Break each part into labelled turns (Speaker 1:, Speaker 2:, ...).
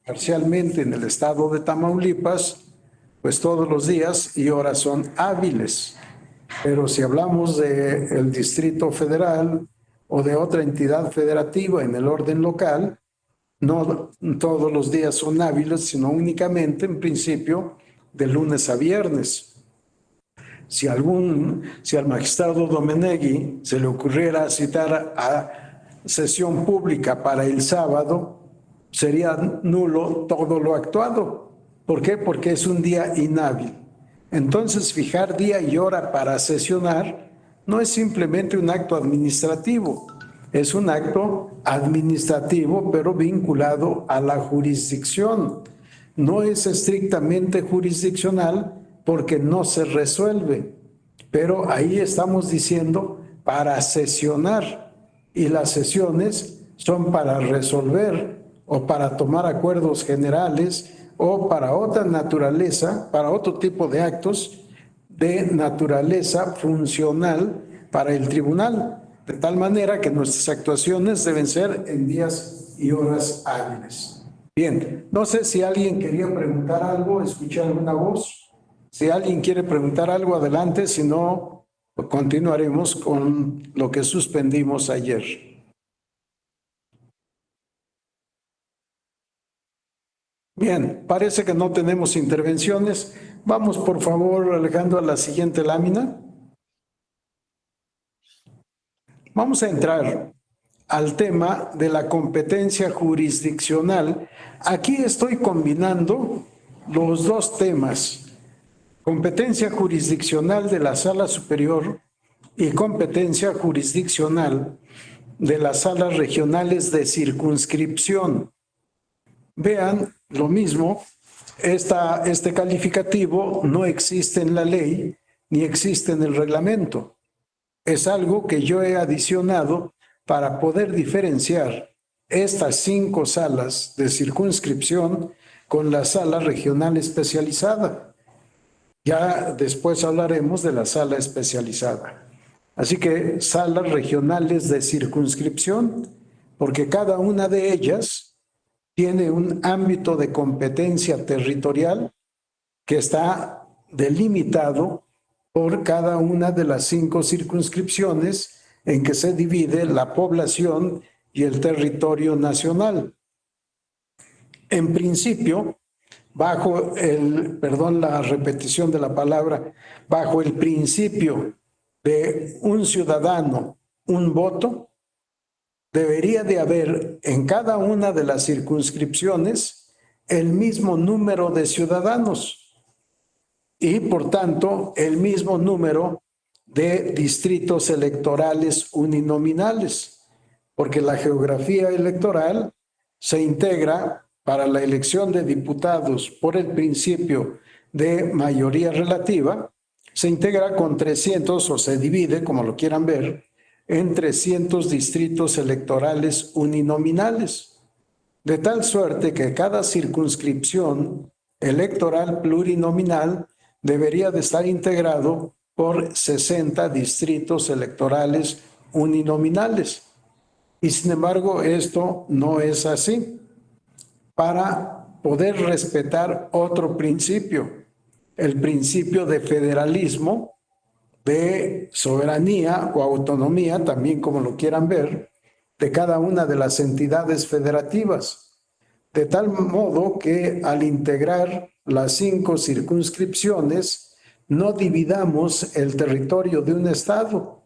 Speaker 1: parcialmente en el estado de Tamaulipas, pues todos los días y horas son hábiles. Pero si hablamos del Distrito Federal o de otra entidad federativa en el orden local, no todos los días son hábiles, sino únicamente en principio de lunes a viernes. Si al magistrado Domeneghi se le ocurriera citar a sesión pública para el sábado, sería nulo todo lo actuado. ¿Por qué? Porque es un día inhábil. Entonces, fijar día y hora para sesionar no es simplemente un acto administrativo, es un acto administrativo, pero vinculado a la jurisdicción. No es estrictamente jurisdiccional porque no se resuelve, pero ahí estamos diciendo para sesionar, y las sesiones son para resolver o para tomar acuerdos generales o para otra naturaleza, para otro tipo de actos de naturaleza funcional para el tribunal, de tal manera que nuestras actuaciones deben ser en días y horas hábiles. Bien, no sé si alguien quería preguntar algo, escuché alguna voz. Si alguien quiere preguntar algo, adelante, si no, continuaremos con lo que suspendimos ayer. Bien, parece que no tenemos intervenciones. Vamos, por favor, Alejandro, a la siguiente lámina. Vamos a entrar al tema de la competencia jurisdiccional. Aquí estoy combinando los dos temas: competencia jurisdiccional de la Sala Superior y competencia jurisdiccional de las salas regionales de circunscripción. Vean lo mismo, este calificativo no existe en la ley ni existe en el reglamento. Es algo que yo he adicionado para poder diferenciar estas 5 salas de circunscripción con la sala regional especializada. Ya después hablaremos de la sala especializada. Así que salas regionales de circunscripción, porque cada una de ellas tiene un ámbito de competencia territorial que está delimitado por cada una de las 5 circunscripciones en que se divide la población y el territorio nacional. En principio, bajo la repetición de la palabra, bajo el principio de un ciudadano, un voto, debería de haber en cada una de las circunscripciones el mismo número de ciudadanos y, por tanto, el mismo número de distritos electorales uninominales, porque la geografía electoral se integra para la elección de diputados por el principio de mayoría relativa, se integra con 300 o se divide, como lo quieran ver, en 300 distritos electorales uninominales, de tal suerte que cada circunscripción electoral plurinominal debería de estar integrado por 60 distritos electorales uninominales. Y sin embargo, esto no es así. Para poder respetar otro principio, el principio de federalismo, de soberanía o autonomía, también como lo quieran ver, de cada una de las entidades federativas, de tal modo que al integrar las 5 circunscripciones no dividamos el territorio de un estado,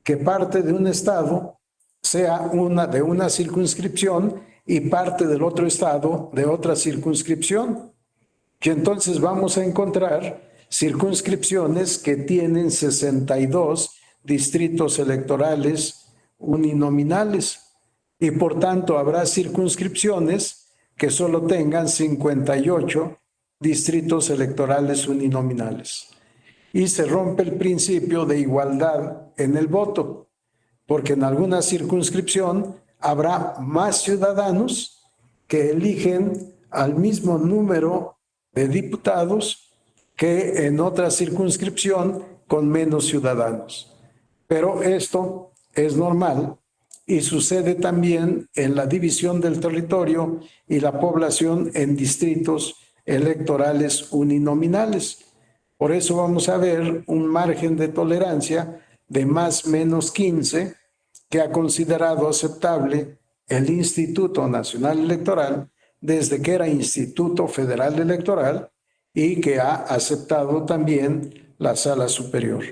Speaker 1: que parte de un estado sea de una circunscripción y parte del otro estado de otra circunscripción, que entonces vamos a encontrar circunscripciones que tienen 62 distritos electorales uninominales y por tanto habrá circunscripciones que solo tengan 58 distritos electorales uninominales. Y se rompe el principio de igualdad en el voto, porque en alguna circunscripción habrá más ciudadanos que eligen al mismo número de diputados que en otra circunscripción con menos ciudadanos. Pero esto es normal y sucede también en la división del territorio y la población en distritos electorales uninominales. Por eso vamos a ver un margen de tolerancia de más o menos 15 que ha considerado aceptable el Instituto Nacional Electoral desde que era Instituto Federal Electoral y que ha aceptado también la Sala Superior.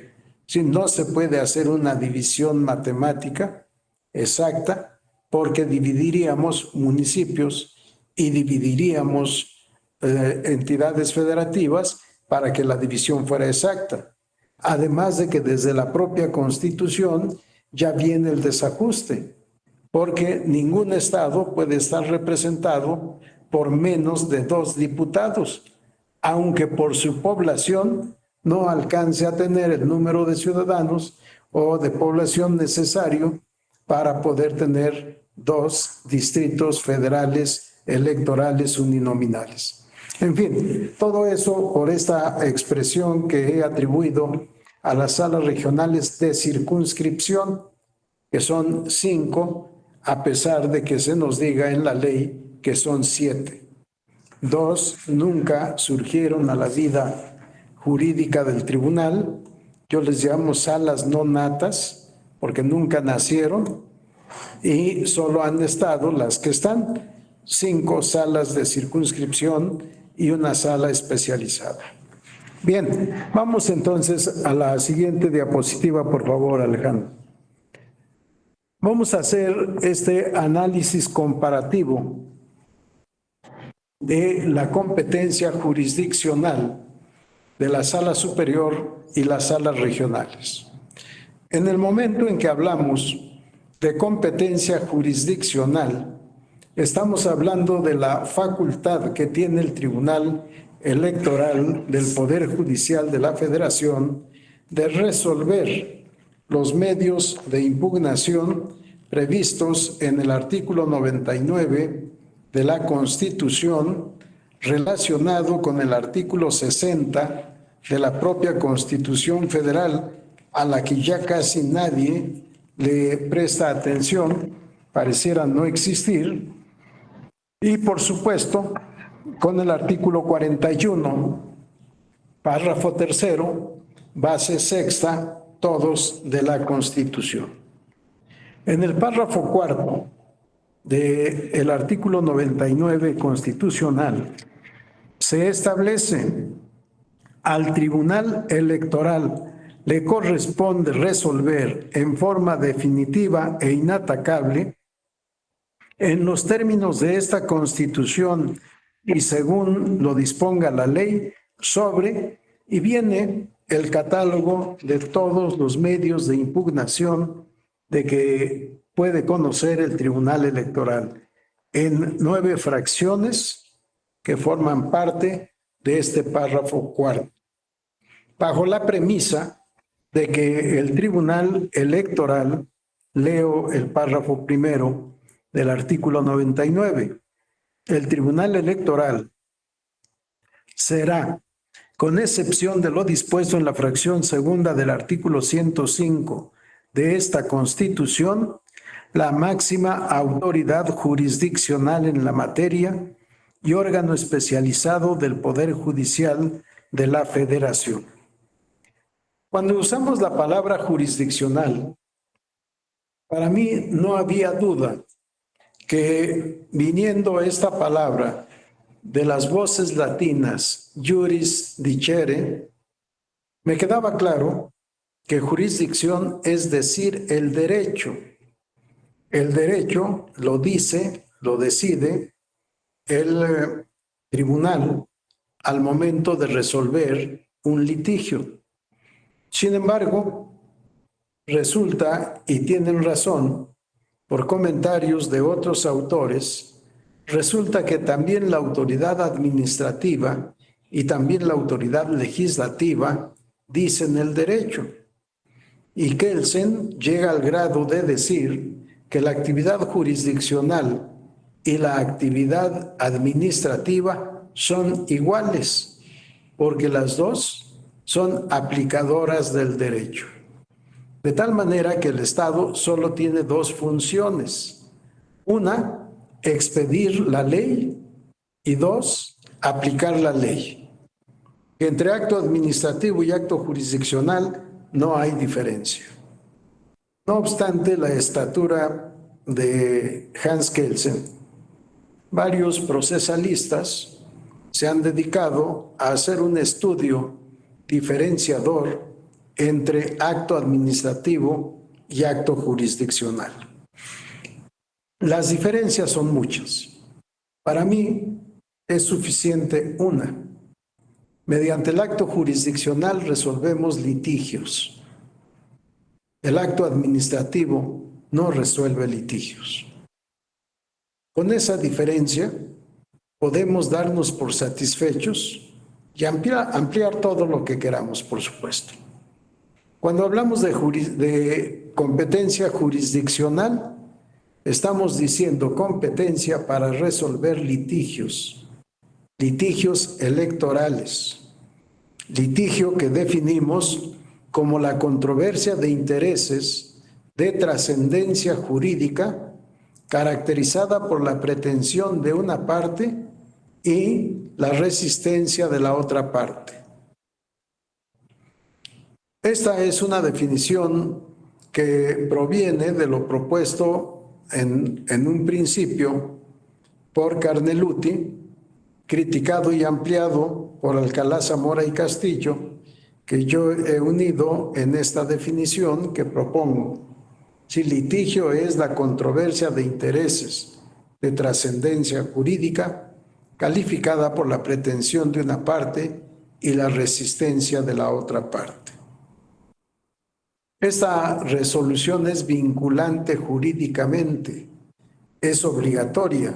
Speaker 1: Si no se puede hacer una división matemática exacta porque dividiríamos municipios y dividiríamos entidades federativas para que la división fuera exacta. Además de que desde la propia Constitución ya viene el desajuste, porque ningún estado puede estar representado por menos de 2 diputados, aunque por su población no alcance a tener el número de ciudadanos o de población necesario para poder tener 2 distritos federales electorales uninominales. En fin, todo eso por esta expresión que he atribuido a las salas regionales de circunscripción, que son 5, a pesar de que se nos diga en la ley que son 7. 2 nunca surgieron a la vida jurídica del tribunal. Yo les llamo salas no natas, porque nunca nacieron, y solo han estado las que están, 5 salas de circunscripción y una sala especializada. Bien, vamos entonces a la siguiente diapositiva, por favor, Alejandro. Vamos a hacer este análisis comparativo de la competencia jurisdiccional de la Sala Superior y las salas regionales. En el momento en que hablamos de competencia jurisdiccional, estamos hablando de la facultad que tiene el Tribunal Electoral del Poder Judicial de la Federación de resolver los medios de impugnación previstos en el artículo 99 de la Constitución, relacionado con el artículo 60 de la propia Constitución Federal, a la que ya casi nadie le presta atención, pareciera no existir, y por supuesto con el artículo 41, párrafo tercero, base sexta, todos de la Constitución. En el párrafo cuarto del artículo 99 constitucional se establece: al Tribunal Electoral le corresponde resolver en forma definitiva e inatacable, en los términos de esta Constitución y según lo disponga la ley, sobre, y viene el catálogo de todos los medios de impugnación de que puede conocer el Tribunal Electoral, en 9 fracciones que forman parte de este párrafo cuarto, bajo la premisa de que el Tribunal Electoral, leo el párrafo primero del artículo 99, el Tribunal Electoral será, con excepción de lo dispuesto en la fracción segunda del artículo 105 de esta Constitución, la máxima autoridad jurisdiccional en la materia y órgano especializado del Poder Judicial de la Federación. Cuando usamos la palabra jurisdiccional, para mí no había duda que, viniendo esta palabra de las voces latinas juris dicere, me quedaba claro que jurisdicción es decir el derecho. El derecho lo dice, lo decide el tribunal al momento de resolver un litigio. Sin embargo, resulta, y tienen razón, por comentarios de otros autores, resulta que también la autoridad administrativa y también la autoridad legislativa dicen el derecho. Y Kelsen llega al grado de decir que la actividad jurisdiccional y la actividad administrativa son iguales, porque las dos son aplicadoras del derecho. de tal manera que el Estado solo tiene dos funciones. Una, expedir la ley, y dos, aplicar la ley. Entre acto administrativo y acto jurisdiccional no hay diferencia. No obstante la estatura de Hans Kelsen, varios procesalistas se han dedicado a hacer un estudio diferenciador entre acto administrativo y acto jurisdiccional. Las diferencias son muchas. Para mí es suficiente una. Mediante el acto jurisdiccional resolvemos litigios. El acto administrativo no resuelve litigios. Con esa diferencia podemos darnos por satisfechos y ampliar todo lo que queramos, por supuesto. Cuando hablamos de competencia jurisdiccional, estamos diciendo competencia para resolver litigios, litigios electorales, litigio que definimos como la controversia de intereses de trascendencia jurídica caracterizada por la pretensión de una parte y la resistencia de la otra parte. Esta es una definición que proviene de lo propuesto en un principio por Carneluti, criticado y ampliado por Alcalá Zamora y Castillo, que yo he unido en esta definición que propongo. Si litigio es la controversia de intereses de trascendencia jurídica calificada por la pretensión de una parte y la resistencia de la otra parte. Esta resolución es vinculante jurídicamente, es obligatoria,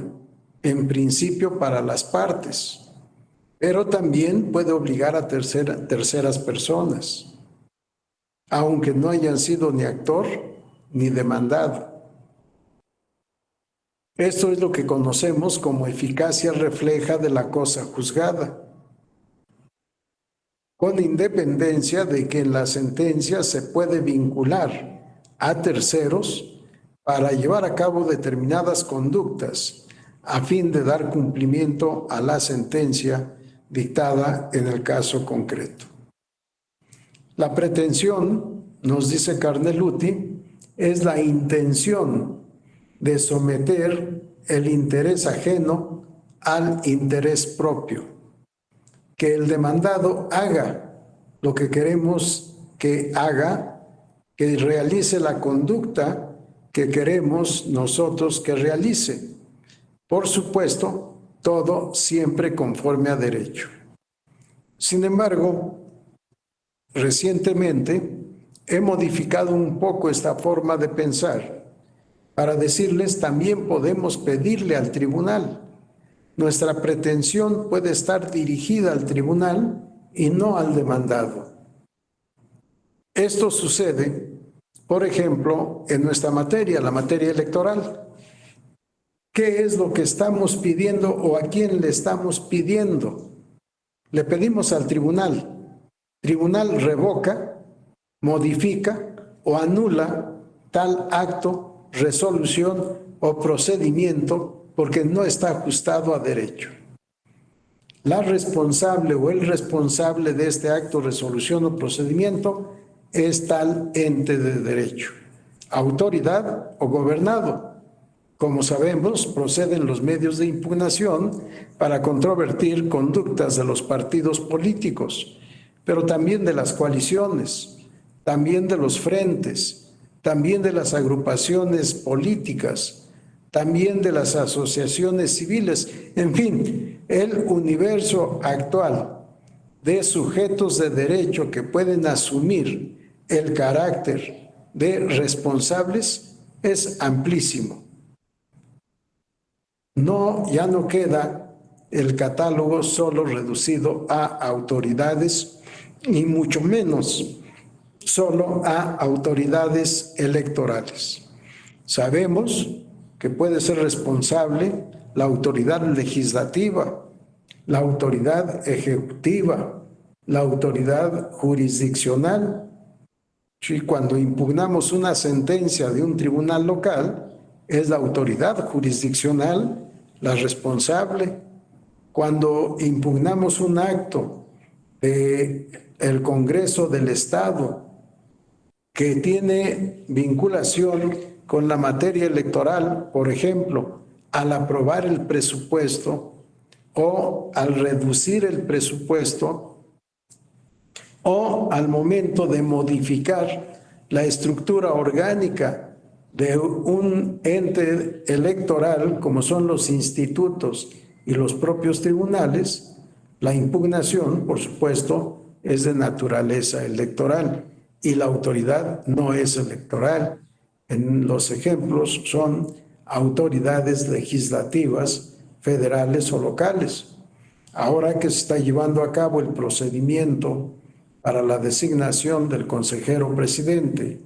Speaker 1: en principio para las partes, pero también puede obligar a terceras personas, aunque no hayan sido ni actor ni demandado. Esto es lo que conocemos como eficacia refleja de la cosa juzgada, con independencia de que en la sentencia se puede vincular a terceros para llevar a cabo determinadas conductas a fin de dar cumplimiento a la sentencia dictada en el caso concreto. La pretensión, nos dice Carneluti, es la intención de someter el interés ajeno al interés propio. Que el demandado haga lo que queremos que haga, que realice la conducta que queremos nosotros que realice. Por supuesto, todo siempre conforme a derecho. Sin embargo, recientemente he modificado un poco esta forma de pensar para decirles también podemos pedirle al tribunal. Nuestra pretensión puede estar dirigida al tribunal y no al demandado. Esto sucede, por ejemplo, en nuestra materia, la materia electoral. ¿Qué es lo que estamos pidiendo o a quién le estamos pidiendo? Le pedimos al tribunal. Tribunal revoca, modifica o anula tal acto, resolución o procedimiento porque no está ajustado a derecho. La responsable o el responsable de este acto, resolución o procedimiento es tal ente de derecho, autoridad o gobernado. Como sabemos, proceden los medios de impugnación para controvertir conductas de los partidos políticos, pero también de las coaliciones, también de los frentes, también de las agrupaciones políticas, también de las asociaciones civiles, en fin, el universo actual de sujetos de derecho que pueden asumir el carácter de responsables es amplísimo. Ya no queda el catálogo solo reducido a autoridades y mucho menos solo a autoridades electorales. Sabemos que puede ser responsable la autoridad legislativa, la autoridad ejecutiva, la autoridad jurisdiccional, Sí, cuando impugnamos una sentencia de un tribunal local, es la autoridad jurisdiccional la responsable. Cuando impugnamos un acto del Congreso del Estado que tiene vinculación con la materia electoral, por ejemplo, al aprobar el presupuesto o al reducir el presupuesto o al momento de modificar la estructura orgánica de un ente electoral, como son los institutos y los propios tribunales, la impugnación, por supuesto, es de naturaleza electoral y la autoridad no es electoral. En los ejemplos son autoridades legislativas, federales o locales. Ahora que se está llevando a cabo el procedimiento para la designación del consejero presidente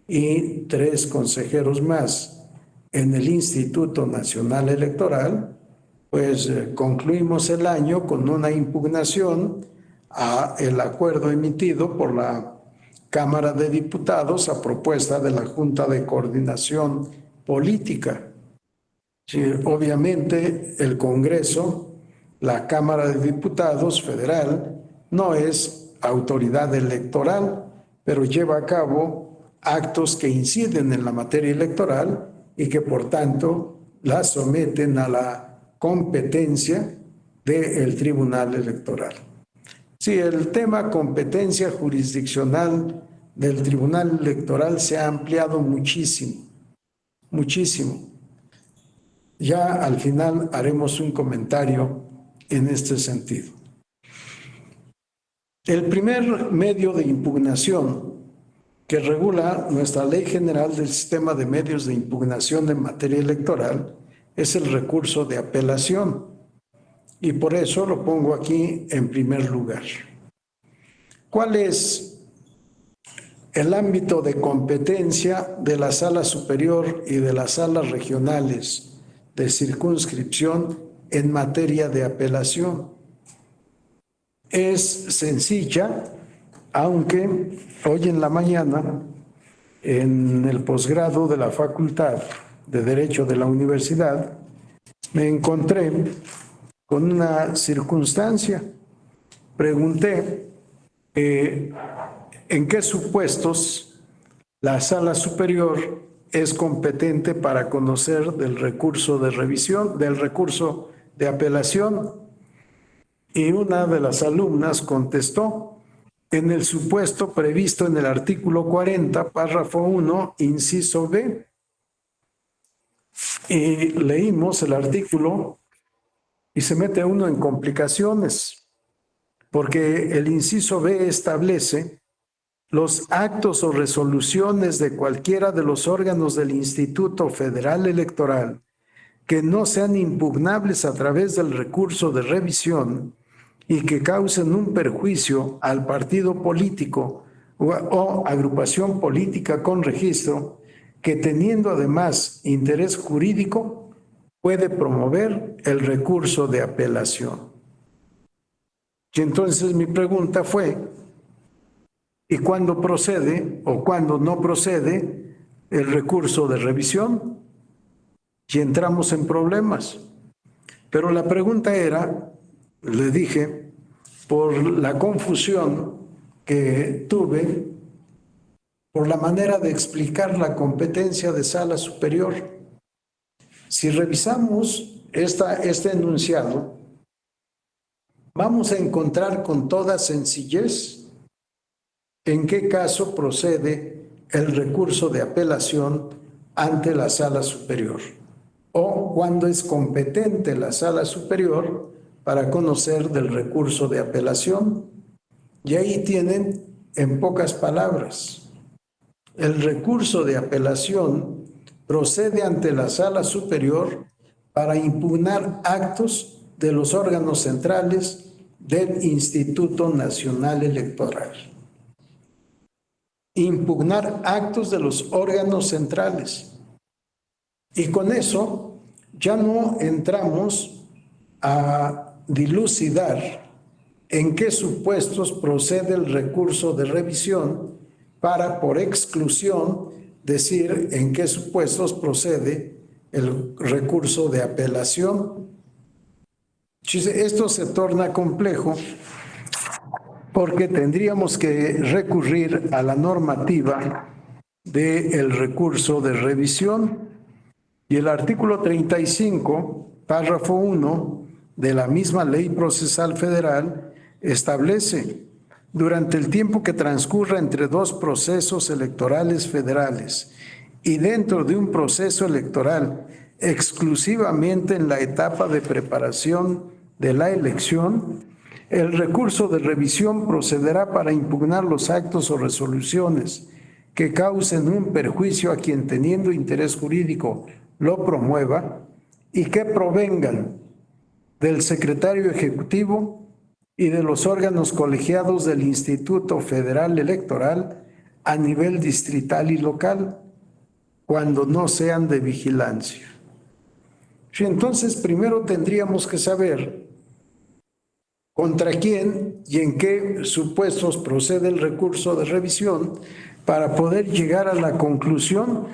Speaker 1: y 3 consejeros más en el Instituto Nacional Electoral, pues concluimos el año con una impugnación a el acuerdo emitido por la Cámara de Diputados a propuesta de la Junta de Coordinación Política. Sí, obviamente el Congreso, la Cámara de Diputados federal, no es autoridad electoral, pero lleva a cabo actos que inciden en la materia electoral y que por tanto la someten a la competencia del Tribunal Electoral. Sí, el tema competencia jurisdiccional del Tribunal Electoral se ha ampliado muchísimo, muchísimo. Ya al final haremos un comentario en este sentido. El primer medio de impugnación que regula nuestra Ley General del Sistema de Medios de Impugnación en materia electoral es el recurso de apelación. Y por eso lo pongo aquí en primer lugar. ¿Cuál es el ámbito de competencia de la Sala Superior y de las salas regionales de circunscripción en materia de apelación? Es sencilla, aunque hoy en la mañana, en el posgrado de la Facultad de Derecho de la Universidad, me encontré con una circunstancia. Pregunté en qué supuestos la Sala Superior es competente para conocer del recurso de revisión, del recurso de apelación. Y una de las alumnas contestó, en el supuesto previsto en el artículo 40, párrafo 1, inciso B. Y leímos el artículo y se mete uno en complicaciones, porque el inciso B establece los actos o resoluciones de cualquiera de los órganos del Instituto Federal Electoral que no sean impugnables a través del recurso de revisión y que causen un perjuicio al partido político o agrupación política con registro, que teniendo además interés jurídico, puede promover el recurso de apelación. Y entonces mi pregunta fue, ¿y cuándo procede o cuándo no procede el recurso de revisión? Y entramos en problemas. Pero la pregunta era, le dije, por la confusión que tuve, por la manera de explicar la competencia de Sala Superior. Si revisamos este enunciado, vamos a encontrar con toda sencillez en qué caso procede el recurso de apelación ante la Sala Superior o cuándo es competente la Sala Superior para conocer del recurso de apelación. Y ahí tienen, en pocas palabras, el recurso de apelación procede ante la Sala Superior para impugnar actos de los órganos centrales del Instituto Nacional Electoral. Impugnar actos de los órganos centrales. Y con eso ya no entramos a dilucidar en qué supuestos procede el recurso de revisión para, por exclusión, decir en qué supuestos procede el recurso de apelación. Esto se torna complejo porque tendríamos que recurrir a la normativa del recurso de revisión y el artículo 35, párrafo 1 de la misma Ley Procesal Federal establece: durante el tiempo que transcurra entre dos procesos electorales federales y dentro de un proceso electoral exclusivamente en la etapa de preparación de la elección, el recurso de revisión procederá para impugnar los actos o resoluciones que causen un perjuicio a quien, teniendo interés jurídico, lo promueva y que provengan del secretario ejecutivo y de los órganos colegiados del Instituto Federal Electoral a nivel distrital y local, cuando no sean de vigilancia. Entonces, primero tendríamos que saber contra quién y en qué supuestos procede el recurso de revisión para poder llegar a la conclusión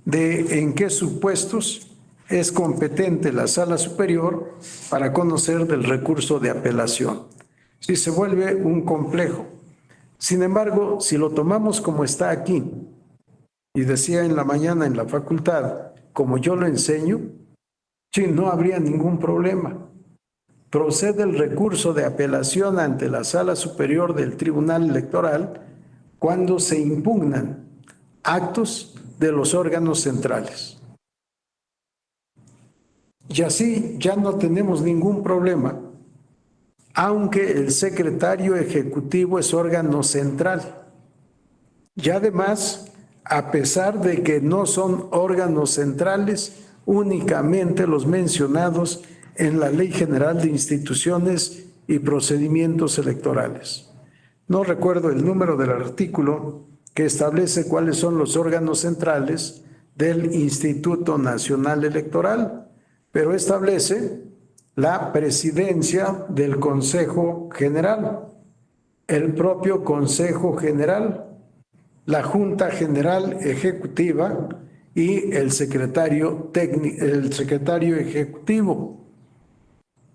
Speaker 1: de en qué supuestos es competente la Sala Superior para conocer del recurso de apelación. Si se vuelve un complejo. Sin embargo, si lo tomamos como está aquí, y decía en la mañana en la facultad, como yo lo enseño, sí, no habría ningún problema. Procede el recurso de apelación ante la Sala Superior del Tribunal Electoral cuando se impugnan actos de los órganos centrales. Y así ya no tenemos ningún problema, aunque el secretario ejecutivo es órgano central. Y además, a pesar de que no son órganos centrales únicamente los mencionados en la Ley General de Instituciones y Procedimientos Electorales. No recuerdo el número del artículo que establece cuáles son los órganos centrales del Instituto Nacional Electoral, pero establece la presidencia del Consejo General, el propio Consejo General, la Junta General Ejecutiva y el secretario ejecutivo.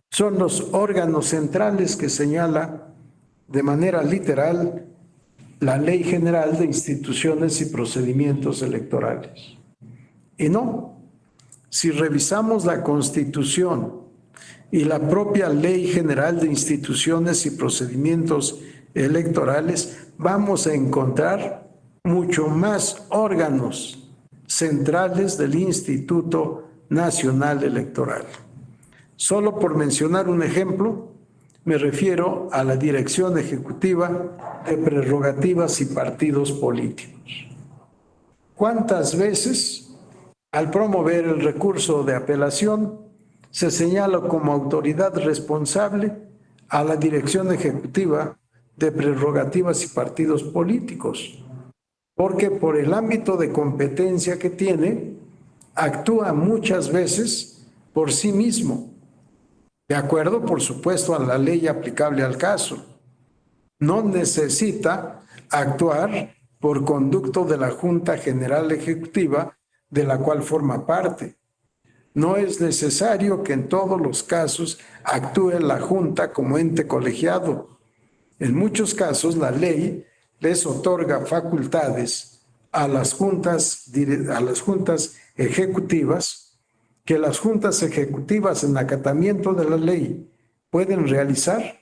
Speaker 1: Son los órganos centrales que señala de manera literal la Ley General de Instituciones y Procedimientos Electorales. Y no, si revisamos la Constitución y la propia Ley General de Instituciones y Procedimientos Electorales, vamos a encontrar mucho más órganos centrales del Instituto Nacional Electoral. Solo por mencionar un ejemplo, me refiero a la Dirección Ejecutiva de Prerrogativas y Partidos Políticos. ¿Cuántas veces, al promover el recurso de apelación, se señala como autoridad responsable a la Dirección Ejecutiva de Prerrogativas y Partidos Políticos? Porque por el ámbito de competencia que tiene, actúa muchas veces por sí mismo, de acuerdo, por supuesto, a la ley aplicable al caso. No necesita actuar por conducto de la Junta General Ejecutiva de la cual forma parte. No es necesario que en todos los casos actúe la Junta como ente colegiado. En muchos casos la ley les otorga facultades a las juntas ejecutivas, que las juntas ejecutivas en acatamiento de la ley pueden realizar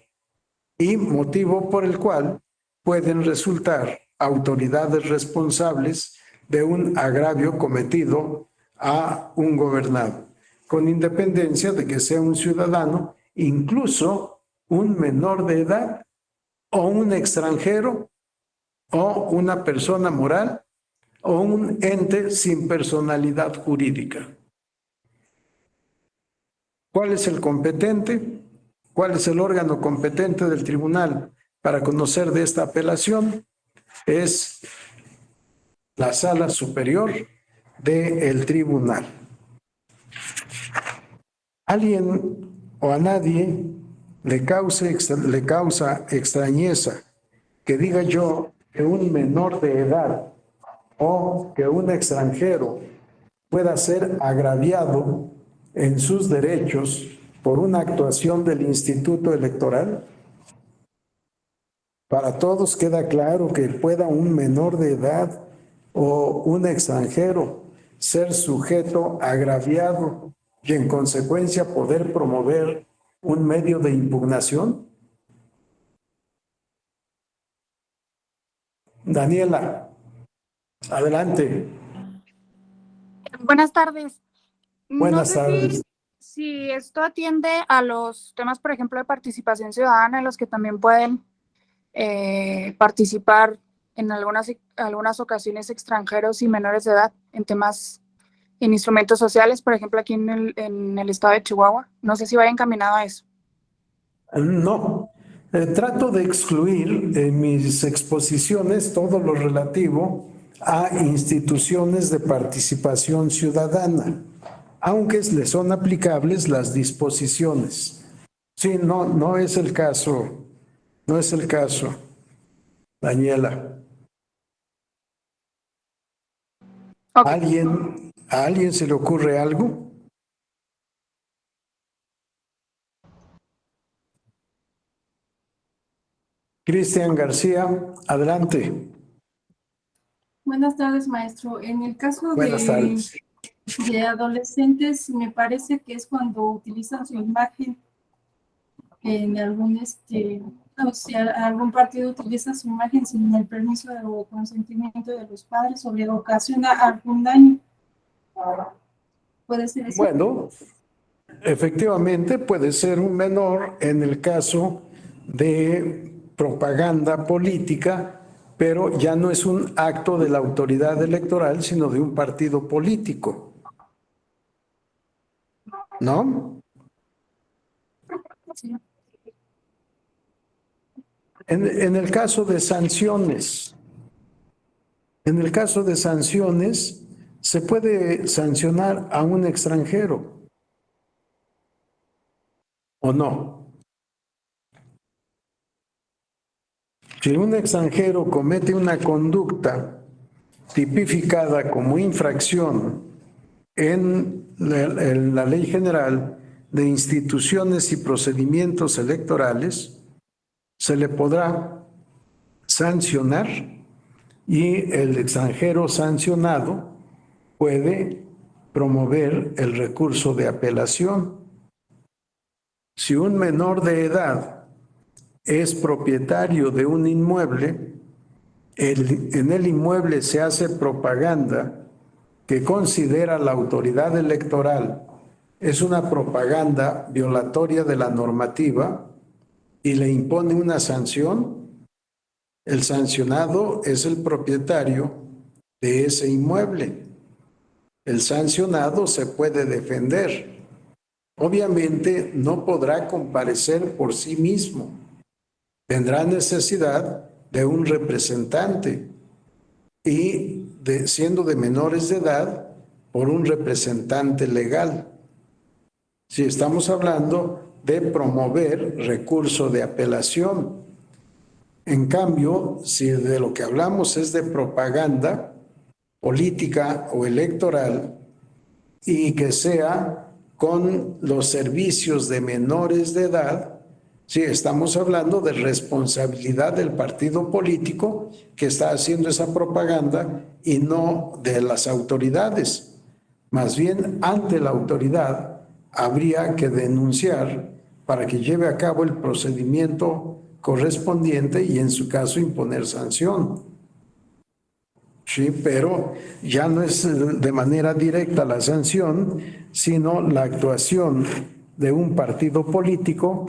Speaker 1: y motivo por el cual pueden resultar autoridades responsables de un agravio cometido a un gobernado, con independencia de que sea un ciudadano, incluso un menor de edad o un extranjero o una persona moral o un ente sin personalidad jurídica. ¿Cuál es el competente? ¿Cuál es el órgano competente del tribunal para conocer de esta apelación? Es la Sala Superior del tribunal. ¿Alguien o a nadie le causa extrañeza que diga yo que un menor de edad o que un extranjero pueda ser agraviado en sus derechos por una actuación del Instituto Electoral? Para todos queda claro que pueda un menor de edad o un extranjero ser sujeto agraviado y en consecuencia poder promover un medio de impugnación. Daniela, adelante.
Speaker 2: Buenas tardes. No
Speaker 1: Buenas
Speaker 2: sé
Speaker 1: tardes.
Speaker 2: si esto atiende a los temas, por ejemplo, de participación ciudadana, en los que también pueden participar en algunas ocasiones extranjeros y menores de edad en temas, en instrumentos sociales, por ejemplo, aquí en el estado de Chihuahua. No sé si vaya encaminado a eso.
Speaker 1: No, trato de excluir en mis exposiciones todo lo relativo a instituciones de participación ciudadana, aunque le son aplicables las disposiciones. Sí, no, no es el caso, no es el caso, Daniela.
Speaker 2: Ok.
Speaker 1: ¿A alguien se le ocurre algo? Cristian García, adelante.
Speaker 3: Buenas tardes, maestro. En el caso
Speaker 1: Buenas tardes.
Speaker 3: de adolescentes, me parece que es cuando utilizan su imagen en algún, o sea, algún partido utiliza su imagen sin el permiso o consentimiento de los padres o le ocasiona algún daño. ¿Puede ser eso?
Speaker 1: Bueno, efectivamente puede ser un menor en el caso de propaganda política, pero ya no es un acto de la autoridad electoral, sino de un partido político, ¿no?
Speaker 3: Sí.
Speaker 1: En el caso de sanciones, se puede sancionar a un extranjero, ¿o no? Si un extranjero comete una conducta tipificada como infracción en la Ley General de Instituciones y Procedimientos Electorales, se le podrá sancionar y el extranjero sancionado puede promover el recurso de apelación. Si un menor de edad es propietario de un inmueble, en el inmueble se hace propaganda que considera la autoridad electoral es una propaganda violatoria de la normativa y le impone una sanción, el sancionado es el propietario de ese inmueble. El sancionado se puede defender. Obviamente no podrá comparecer por sí mismo. Tendrá necesidad de un representante y siendo de menores de edad por un representante legal. Si estamos hablando de promover recurso de apelación. En cambio, si de lo que hablamos es de propaganda política o electoral y que sea con los servicios de menores de edad, sí, estamos hablando de responsabilidad del partido político que está haciendo esa propaganda y no de las autoridades. Más bien, ante la autoridad habría que denunciar para que lleve a cabo el procedimiento correspondiente y en su caso imponer sanción. Sí, pero ya no es de manera directa la sanción, sino la actuación de un partido político,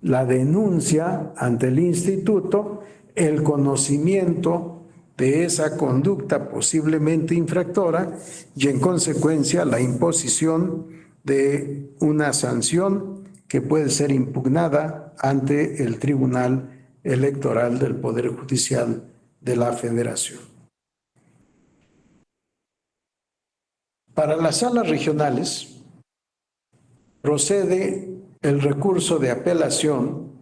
Speaker 1: la denuncia ante el instituto, el conocimiento de esa conducta posiblemente infractora y en consecuencia la imposición de una sanción que puede ser impugnada ante el Tribunal Electoral del Poder Judicial de la Federación. Para las salas regionales procede el recurso de apelación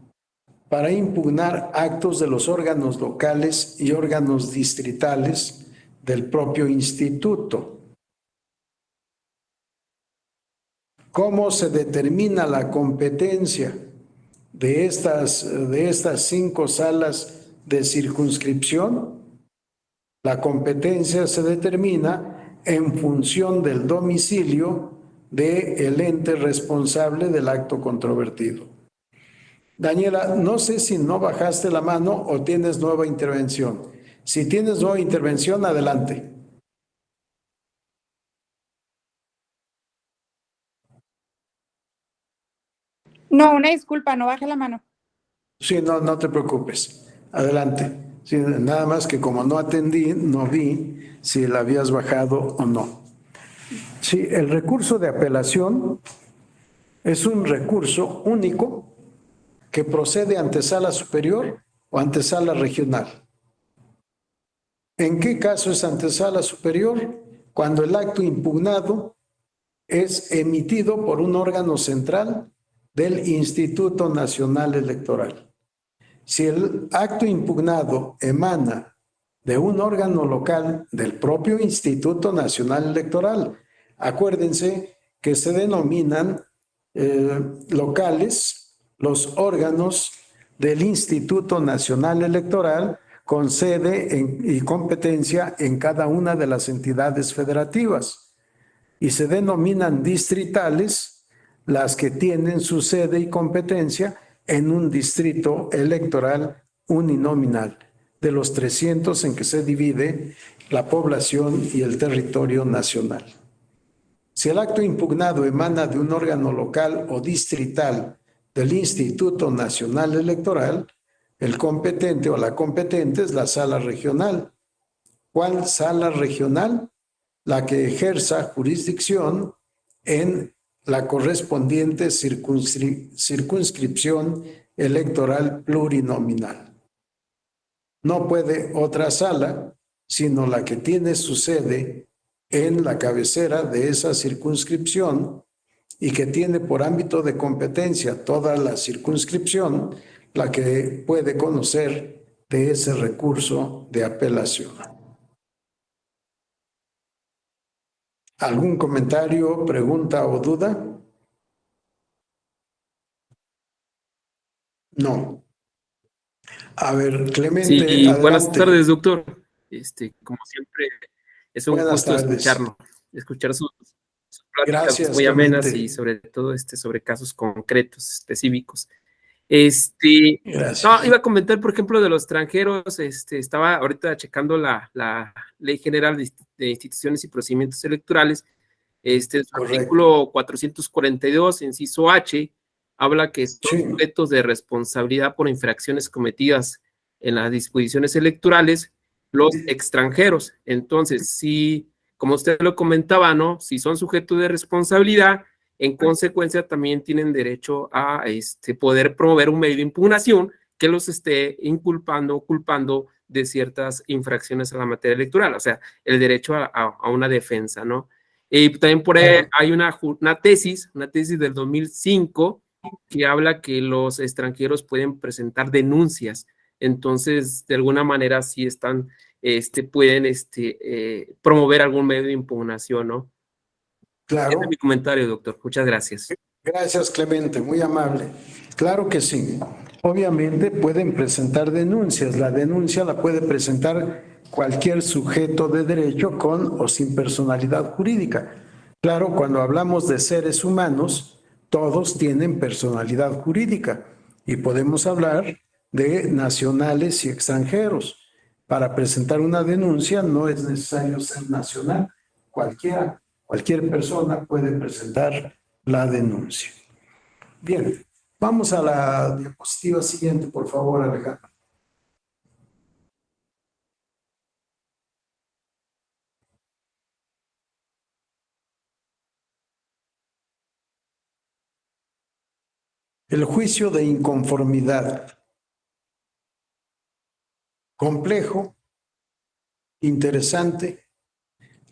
Speaker 1: para impugnar actos de los órganos locales y órganos distritales del propio instituto. ¿Cómo se determina la competencia de estas 5 salas de circunscripción? La competencia se determina en función del domicilio del ente responsable del acto controvertido. Daniela, no sé si no bajaste la mano o tienes nueva intervención. Si tienes nueva intervención, adelante.
Speaker 2: No, una disculpa, no bajé la mano.
Speaker 1: Sí, no te preocupes. Adelante. Sí, nada más que como no atendí, no vi si la habías bajado o no. Sí, el recurso de apelación es un recurso único que procede ante sala superior o ante sala regional. ¿En qué caso es ante sala superior? Cuando el acto impugnado es emitido por un órgano central del Instituto Nacional Electoral. Si el acto impugnado emana de un órgano local del propio Instituto Nacional Electoral, acuérdense que se denominan locales los órganos del Instituto Nacional Electoral con sede y competencia en cada una de las entidades federativas, y se denominan distritales las que tienen su sede y competencia en un distrito electoral uninominal, de los 300 en que se divide la población y el territorio nacional. Si el acto impugnado emana de un órgano local o distrital del Instituto Nacional Electoral, el competente o la competente es la sala regional. ¿Cuál sala regional? La que ejerza jurisdicción en la correspondiente circunscripción electoral plurinominal. No puede otra sala, sino la que tiene su sede en la cabecera de esa circunscripción y que tiene por ámbito de competencia toda la circunscripción, la que puede conocer de ese recurso de apelación. ¿Algún comentario, pregunta o duda? No. A ver, Clemente,
Speaker 4: Sí, buenas
Speaker 1: adelante.
Speaker 4: tardes, doctor. Como siempre, es un
Speaker 1: Buenas
Speaker 4: gusto
Speaker 1: tardes.
Speaker 4: escuchar sus pláticas
Speaker 1: Gracias,
Speaker 4: muy amenas
Speaker 1: Clemente.
Speaker 4: y sobre todo sobre casos concretos, específicos. No,
Speaker 1: Gracias.
Speaker 4: iba a comentar, por ejemplo, de los extranjeros, estaba ahorita checando la Ley General de Instituciones y Procedimientos Electorales, su
Speaker 1: Correcto.
Speaker 4: artículo 442, inciso H, habla que son
Speaker 1: Sí.
Speaker 4: sujetos de responsabilidad por infracciones cometidas en las disposiciones electorales los extranjeros. Entonces, si, como usted lo comentaba, ¿no? Si son sujetos de responsabilidad, en consecuencia también tienen derecho a poder promover un medio de impugnación que los esté inculpando o culpando de ciertas infracciones a la materia electoral, o sea, el derecho a una defensa, ¿no? Y también por ahí hay una tesis del 2005 que habla que los extranjeros pueden presentar denuncias. Entonces, de alguna manera, sí están, pueden promover algún medio de impugnación, ¿no?
Speaker 1: Claro.
Speaker 4: Ese es mi comentario, doctor. Muchas gracias.
Speaker 1: Gracias, Clemente, muy amable. Claro que sí. Obviamente pueden presentar denuncias. La denuncia la puede presentar cualquier sujeto de derecho con o sin personalidad jurídica. Claro, cuando hablamos de seres humanos, todos tienen personalidad jurídica y podemos hablar de nacionales y extranjeros. Para presentar una denuncia no es necesario ser nacional. Cualquier persona puede presentar la denuncia. Bien, vamos a la diapositiva siguiente, por favor, Alejandro. El juicio de inconformidad. Complejo, interesante,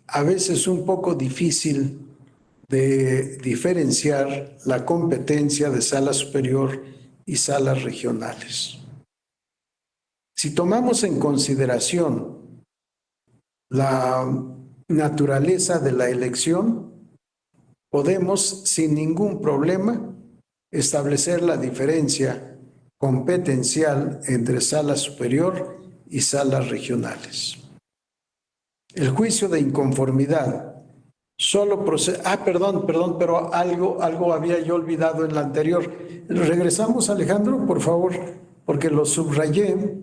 Speaker 1: a veces un poco difícil de diferenciar la competencia de sala superior y salas regionales. Si tomamos en consideración la naturaleza de la elección, podemos sin ningún problema establecer la diferencia competencial entre sala superior y salas regionales. El juicio de inconformidad solo procede... perdón, pero algo había yo olvidado en la anterior. Regresamos, Alejandro, por favor, porque lo subrayé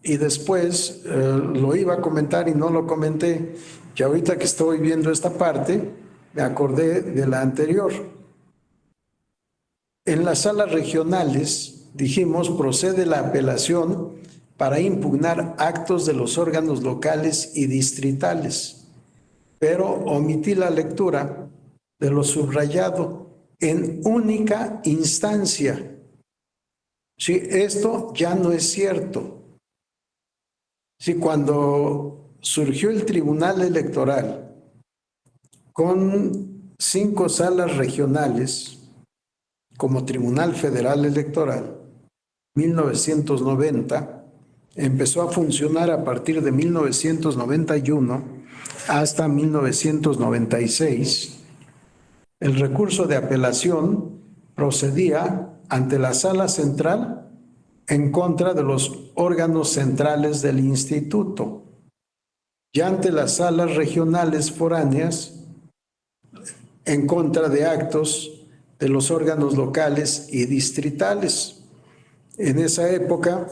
Speaker 1: y después lo iba a comentar y no lo comenté. Y ahorita que estoy viendo esta parte, me acordé de la anterior. En las salas regionales, dijimos, procede la apelación para impugnar actos de los órganos locales y distritales, pero omití la lectura de lo subrayado en única instancia. Sí, esto ya no es cierto. Sí, cuando surgió el Tribunal Electoral con 5 salas regionales como Tribunal Federal Electoral, 1990, empezó a funcionar a partir de 1991 hasta 1996. El recurso de apelación procedía ante la Sala Central en contra de los órganos centrales del instituto y ante las salas regionales foráneas en contra de actos de los órganos locales y distritales. En esa época,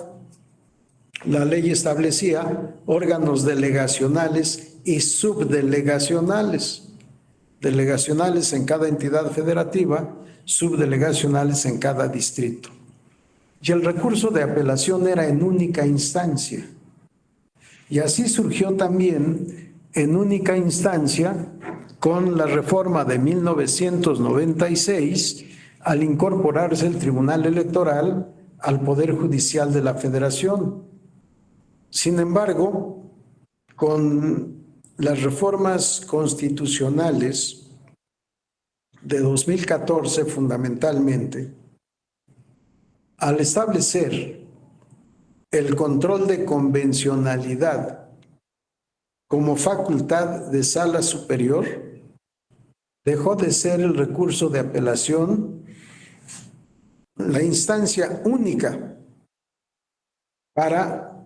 Speaker 1: la ley establecía órganos delegacionales y subdelegacionales. Delegacionales en cada entidad federativa, subdelegacionales en cada distrito. Y el recurso de apelación era en única instancia. Y así surgió también en única instancia con la reforma de 1996 al incorporarse el Tribunal Electoral al Poder Judicial de la Federación. Sin embargo, con las reformas constitucionales de 2014 fundamentalmente, al establecer el control de convencionalidad como facultad de sala superior, dejó de ser el recurso de apelación la instancia única para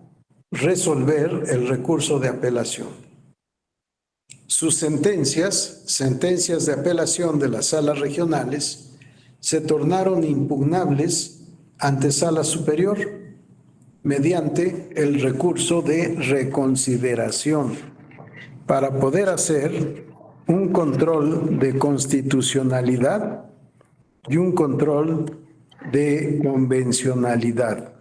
Speaker 1: resolver el recurso de apelación. Sus sentencias de apelación de las salas regionales, se tornaron impugnables ante sala superior mediante el recurso de reconsideración para poder hacer un control de constitucionalidad y un control de convencionalidad.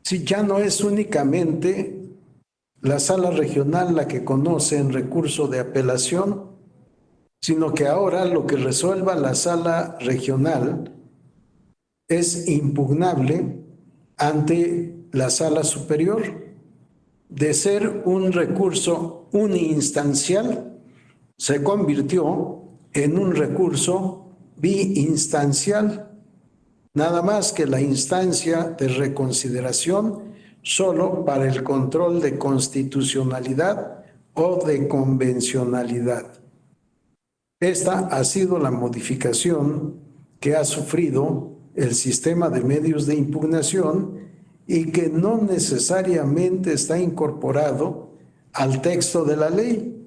Speaker 1: Si ya no es únicamente la sala regional la que conoce en recurso de apelación, sino que ahora lo que resuelva la sala regional es impugnable ante la sala superior. De ser un recurso uninstancial, se convirtió en un recurso biinstancial, nada más que la instancia de reconsideración solo para el control de constitucionalidad o de convencionalidad. Esta ha sido la modificación que ha sufrido el sistema de medios de impugnación y que no necesariamente está incorporado al texto de la ley.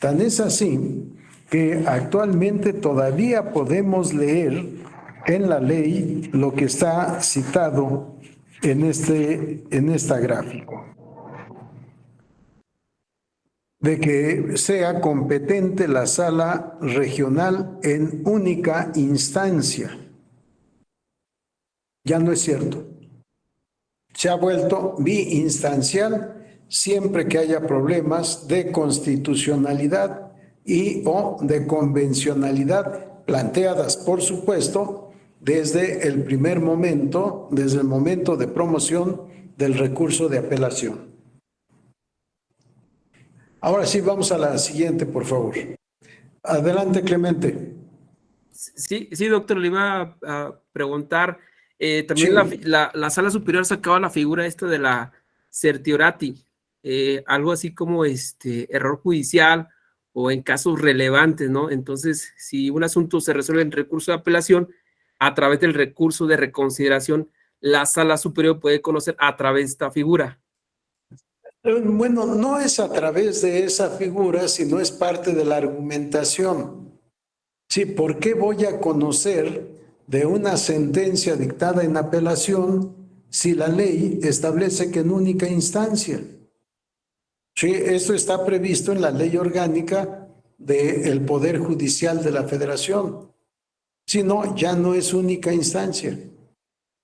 Speaker 1: Tan es así que actualmente todavía podemos leer en la ley lo que está citado en esta gráfico, de que sea competente la sala regional en única instancia. Ya no es cierto. Se ha vuelto biinstancial siempre que haya problemas de constitucionalidad y o de convencionalidad planteadas, por supuesto, desde el primer momento, desde el momento de promoción del recurso de apelación. Ahora sí, vamos a la siguiente, por favor. Adelante, Clemente.
Speaker 4: Sí, doctor, le iba a preguntar También
Speaker 1: Sí.
Speaker 4: la sala superior sacaba la figura esta de la certiorari, algo así como error judicial o en casos relevantes, ¿no? Entonces, si un asunto se resuelve en recurso de apelación, a través del recurso de reconsideración, la sala superior puede conocer a través de esta figura.
Speaker 1: Bueno, no es a través de esa figura, sino es parte de la argumentación. Sí, ¿por qué voy a conocer de una sentencia dictada en apelación si la ley establece que en única instancia? Sí, esto está previsto en la ley orgánica del Poder Judicial de la Federación. Si no, ya no es única instancia.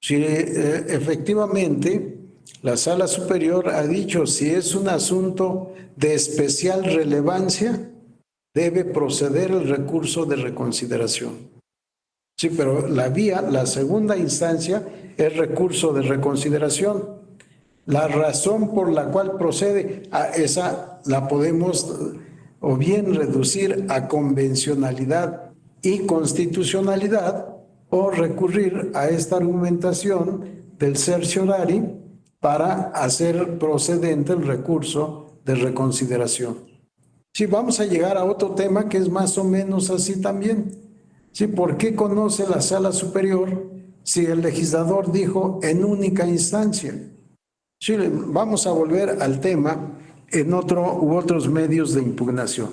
Speaker 1: Si efectivamente la Sala Superior ha dicho si es un asunto de especial relevancia, debe proceder el recurso de reconsideración. Sí, pero la segunda instancia es recurso de reconsideración. La razón por la cual procede a esa la podemos o bien reducir a convencionalidad y constitucionalidad o recurrir a esta argumentación del certiorari para hacer procedente el recurso de reconsideración. Sí, vamos a llegar a otro tema que es más o menos así también. Sí, ¿por qué conoce la sala superior si el legislador dijo en única instancia? Sí, vamos a volver al tema en otro u otros medios de impugnación.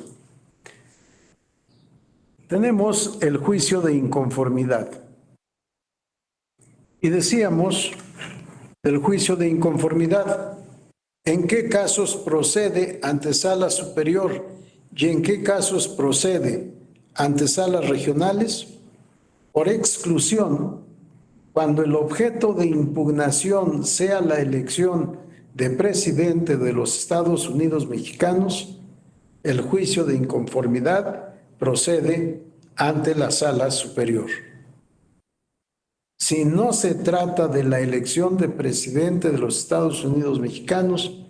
Speaker 1: Tenemos el juicio de inconformidad. Y decíamos del juicio de inconformidad, ¿en qué casos procede ante sala superior y en qué casos procede ante salas regionales? Por exclusión, cuando el objeto de impugnación sea la elección de presidente de los Estados Unidos mexicanos, el juicio de inconformidad procede ante la sala superior. Si no se trata de la elección de presidente de los Estados Unidos mexicanos,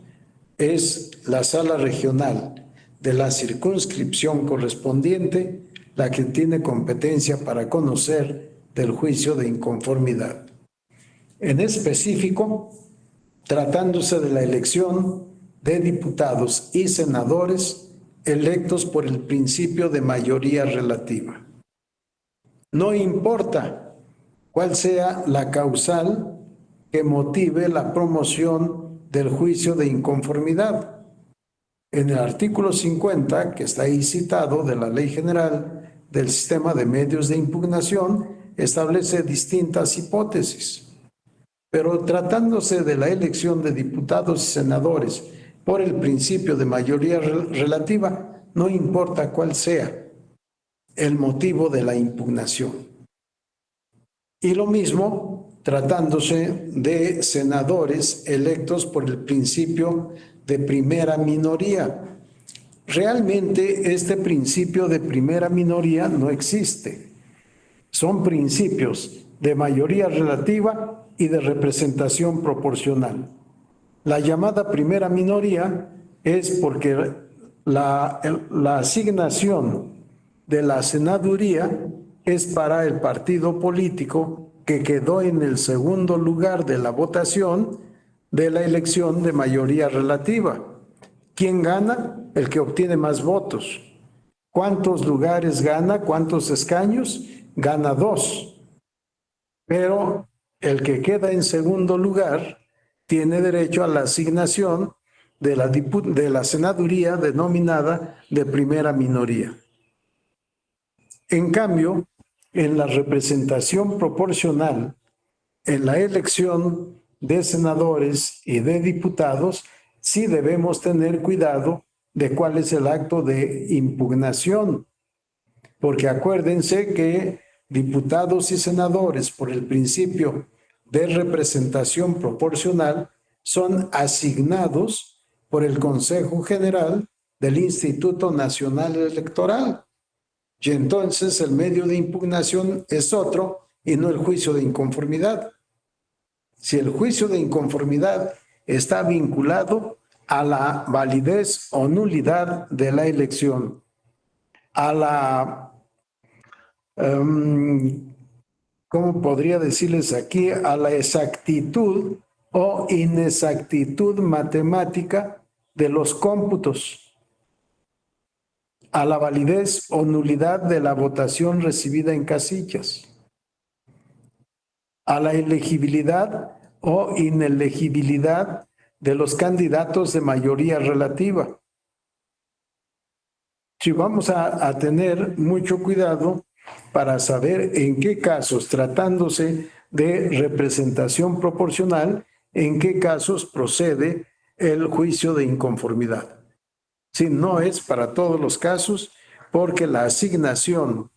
Speaker 1: es la sala regional de la circunscripción correspondiente la que tiene competencia para conocer del juicio de inconformidad. En específico, tratándose de la elección de diputados y senadores electos por el principio de mayoría relativa. No importa cuál sea la causal que motive la promoción del juicio de inconformidad. En el artículo 50, que está ahí citado, de la Ley General del Sistema de Medios de Impugnación, establece distintas hipótesis. Pero tratándose de la elección de diputados y senadores por el principio de mayoría relativa, no importa cuál sea el motivo de la impugnación. Y lo mismo tratándose de senadores electos por el principio de primera minoría. Realmente este principio de primera minoría no existe. Son principios de mayoría relativa y de representación proporcional. La llamada primera minoría es porque la asignación de la senaduría es para el partido político que quedó en el segundo lugar de la votación de la elección de mayoría relativa. ¿Quién gana? El que obtiene más votos. ¿Cuántos lugares gana? ¿Cuántos escaños? Gana 2. Pero el que queda en segundo lugar tiene derecho a la asignación de la senaduría denominada de primera minoría. En cambio, en la representación proporcional, en la elección de senadores y de diputados, sí debemos tener cuidado de cuál es el acto de impugnación, porque acuérdense que diputados y senadores, por el principio de representación proporcional, son asignados por el Consejo General del Instituto Nacional Electoral. Y entonces el medio de impugnación es otro y no el juicio de inconformidad. Si el juicio de inconformidad está vinculado a la validez o nulidad de la elección, a la ¿cómo podría decirles aquí? A la exactitud o inexactitud matemática de los cómputos, a la validez o nulidad de la votación recibida en casillas, a la elegibilidad o inelegibilidad de los candidatos de mayoría relativa. Sí, vamos a tener mucho cuidado para saber en qué casos, tratándose de representación proporcional, en qué casos procede el juicio de inconformidad. Sí, no es para todos los casos, porque la asignación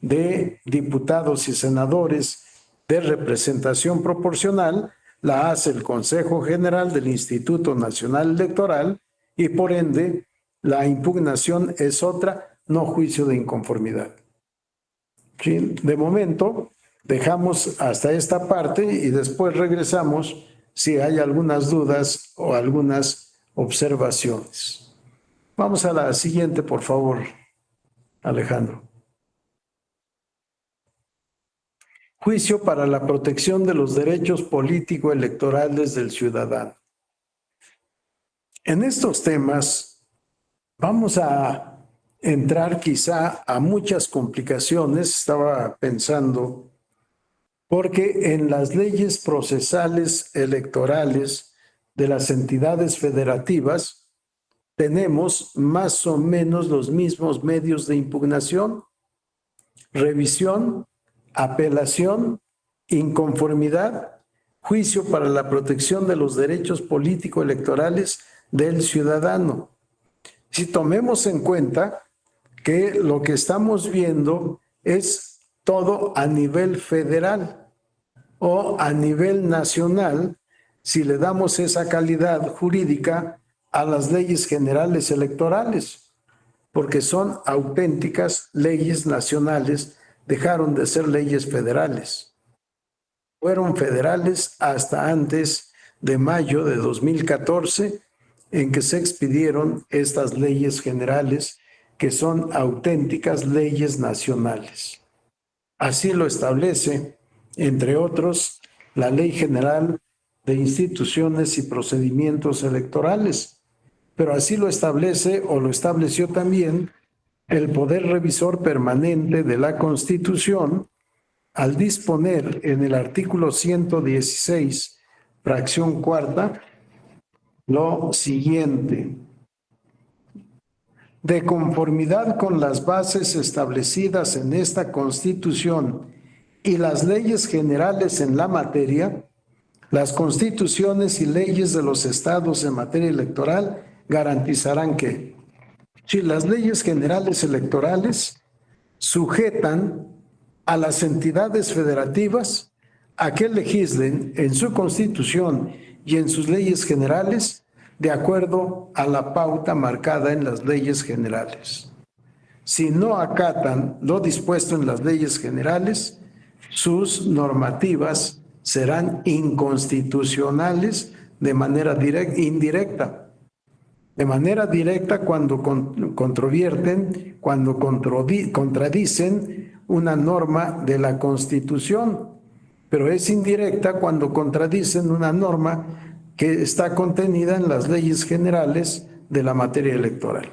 Speaker 1: de diputados y senadores de representación proporcional la hace el Consejo General del Instituto Nacional Electoral y por ende la impugnación es otra, no juicio de inconformidad. Sí, de momento dejamos hasta esta parte y después regresamos si hay algunas dudas o algunas observaciones. Vamos a la siguiente, por favor, Alejandro. Juicio para la protección de los derechos político-electorales del ciudadano. En estos temas vamos a entrar quizá a muchas complicaciones, estaba pensando, porque en las leyes procesales electorales de las entidades federativas tenemos más o menos los mismos medios de impugnación, revisión, apelación, inconformidad, juicio para la protección de los derechos político-electorales del ciudadano. Si tomemos en cuenta que lo que estamos viendo es todo a nivel federal o a nivel nacional, si le damos esa calidad jurídica a las leyes generales electorales, porque son auténticas leyes nacionales, dejaron de ser leyes federales. Fueron federales hasta antes de mayo de 2014, en que se expidieron estas leyes generales, que son auténticas leyes nacionales. Así lo establece, entre otros, la Ley General de Instituciones y Procedimientos Electorales, pero así lo establece o lo estableció también el Poder Revisor Permanente de la Constitución al disponer en el artículo 116, fracción cuarta, lo siguiente: de conformidad con las bases establecidas en esta Constitución y las leyes generales en la materia, las constituciones y leyes de los estados en materia electoral garantizarán que, si las leyes generales electorales sujetan a las entidades federativas a que legislen en su Constitución y en sus leyes generales de acuerdo a la pauta marcada en las leyes generales. Si no acatan lo dispuesto en las leyes generales, sus normativas serán inconstitucionales de manera indirecta. De manera directa cuando controvierten, cuando contradicen una norma de la Constitución, pero es indirecta cuando contradicen una norma que está contenida en las leyes generales de la materia electoral.